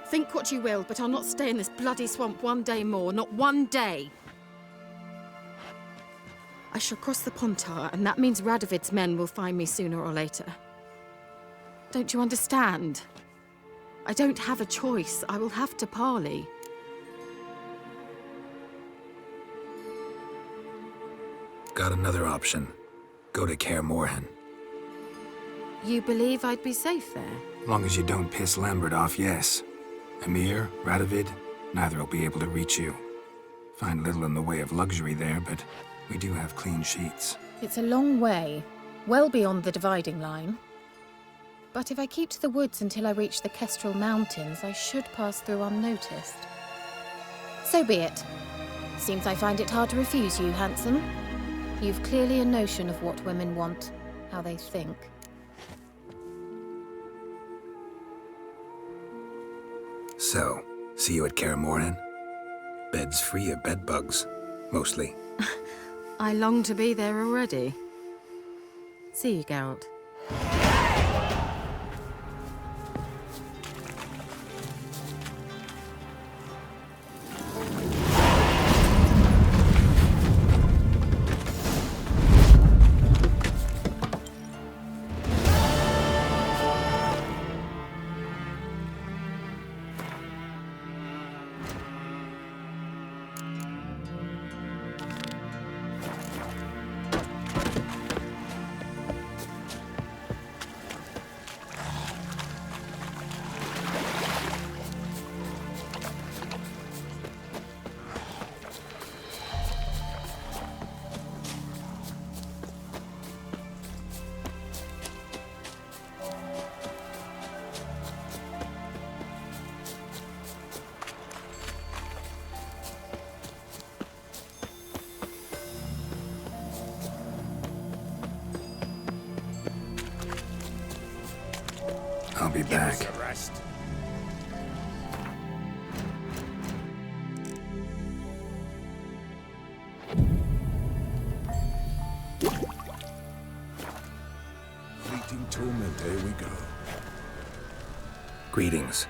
Think what you will, but I'll not stay in this bloody swamp one day more. Not one day. I shall cross the Pontar, and that means Radovid's men will find me sooner or later. Don't you understand? I don't have a choice. I will have to parley. Got another option. Go to Kaer Morhen. You believe I'd be safe there? Long as you don't piss Lambert off, yes. Emir, Radovid, neither will be able to reach you. Find little in the way of luxury there, but we do have clean sheets. It's a long way, well beyond the dividing line. But if I keep to the woods until I reach the Kestrel Mountains, I should pass through unnoticed. So be it. Seems I find it hard to refuse you, handsome. You've clearly a notion of what women want, how they think. So, see you at Kaer Morhen? Beds free of bedbugs, mostly. I long to be there already. See you, Geralt. I'll be back. Give us a rest. Fleeting torment, here we go. Greetings.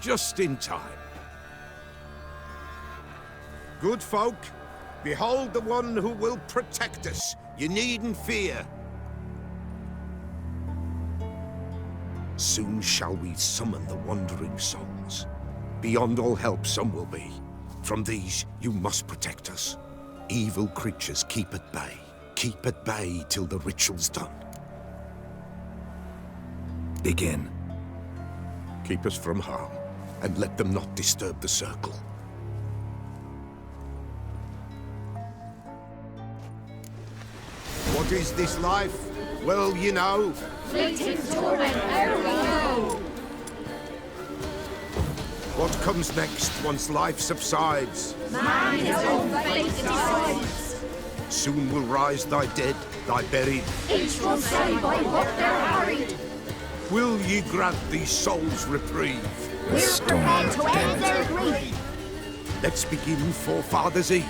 Just in time. Good folk, behold the one who will protect us. You needn't fear. Soon shall we summon the wandering souls. Beyond all help some will be. From these you must protect us. Evil creatures keep at bay. Keep at bay till the ritual's done. Begin. Keep us from harm, and let them not disturb the circle. What is this life? Well, you know. Fleeting torment, there we go! What comes next once life subsides? Man his own fate decides. Soon will rise thy dead, thy buried. Each will say by what they're harried. Will ye grant these souls reprieve? We're prepared to end their grief. Let's begin Forefathers' Eve.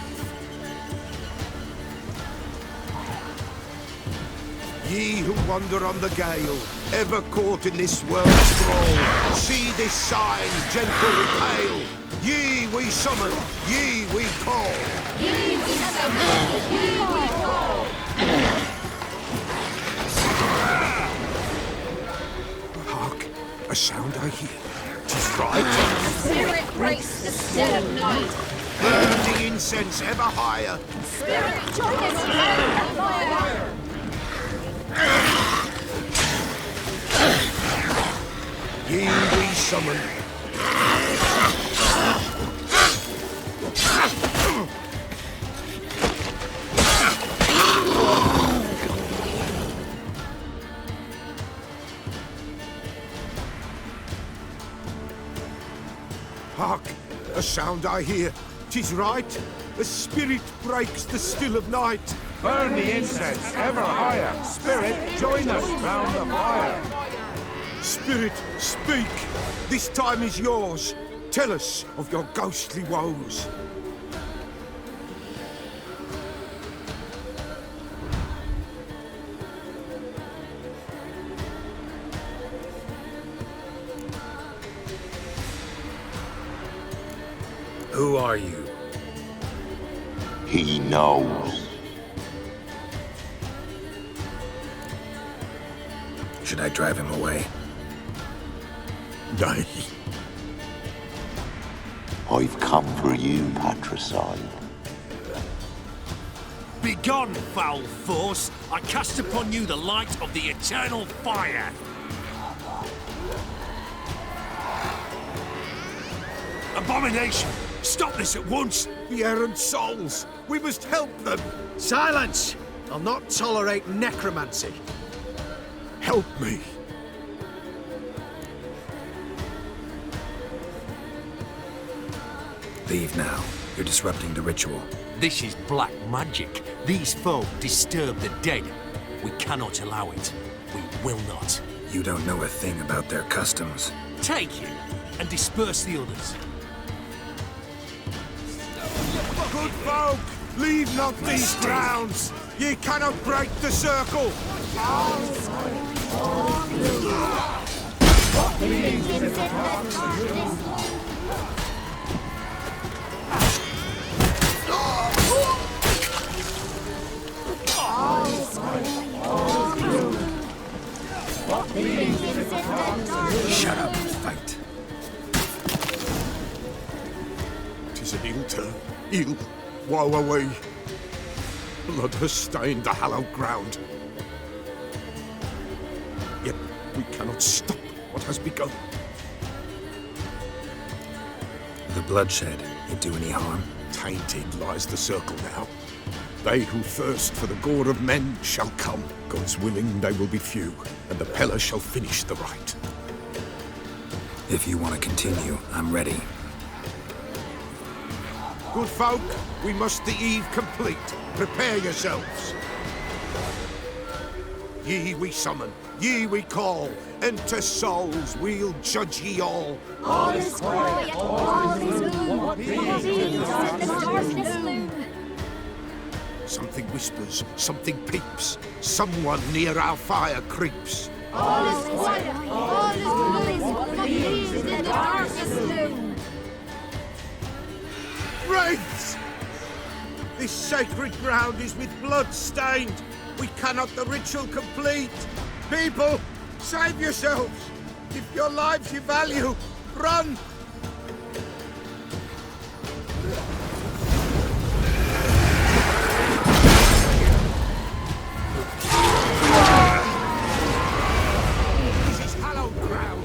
Ye who wander on the gale, ever caught in this world's thrall, see this sign, gentle repale. Ye we summon, ye we call. Ye we summon, ye we call. sound I hear. 'Tis right. Spirit breaks the still of night. Burn the incense ever higher. Spirit, join us here in the fire. Ye we summon. Hark! A sound I hear. 'Tis right. A spirit breaks the still of night. Burn the incense ever higher. Spirit, join us round the fire. Spirit, speak. This time is yours. Tell us of your ghostly woes. Who are you? He knows. Should I drive him away? Nay. I've come for you, patricide. Begone, foul force! I cast upon you the light of the eternal fire! Abomination! Stop this at once! The errant souls! We must help them! Silence! I'll not tolerate necromancy. Help me! Leave now. You're disrupting the ritual. This is black magic. These folk disturb the dead. We cannot allow it. We will not. You don't know a thing about their customs. Take him and disperse the others. Good folk, leave not these grounds. Ye cannot break the circle. Shut up and fight. 'Tis an ill turn. Ill. Woe away. Blood has stained the hallowed ground. Yet we cannot stop what has begun. The bloodshed, it do any harm? Tainted lies the circle now. They who thirst for the gore of men shall come. God's willing, they will be few, and the Peller shall finish the rite. If you want to continue, I'm ready. Good folk, we must the eve complete. Prepare yourselves. Ye we summon, ye we call. Enter souls, we'll judge ye all. All is quiet, all is gloom. What beings in the darkness loom? Something whispers, something peeps. Someone near our fire creeps. All is quiet, all is gloom. What beings in the darkness loom? Wraiths! This sacred ground is with blood stained. We cannot the ritual complete. People, save yourselves. If your lives you value, run! This is hallowed ground.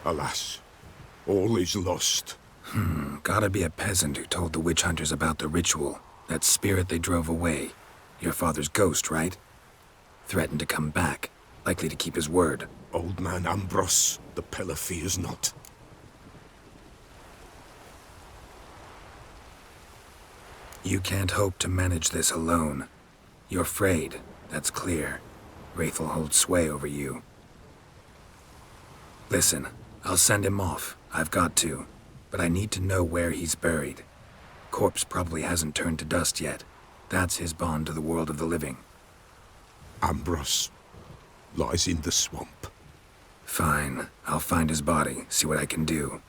Alas, all is lost. Gotta be a peasant who told the witch hunters about the ritual. That spirit they drove away. Your father's ghost, right? Threatened to come back. Likely to keep his word. Old man Ambros, the Peller fears not. You can't hope to manage this alone. You're afraid, that's clear. Wraith will hold sway over you. Listen, I'll send him off. I've got to. But I need to know where he's buried. Corpse probably hasn't turned to dust yet. That's his bond to the world of the living. Ambros lies in the swamp. Fine. I'll find his body, see what I can do.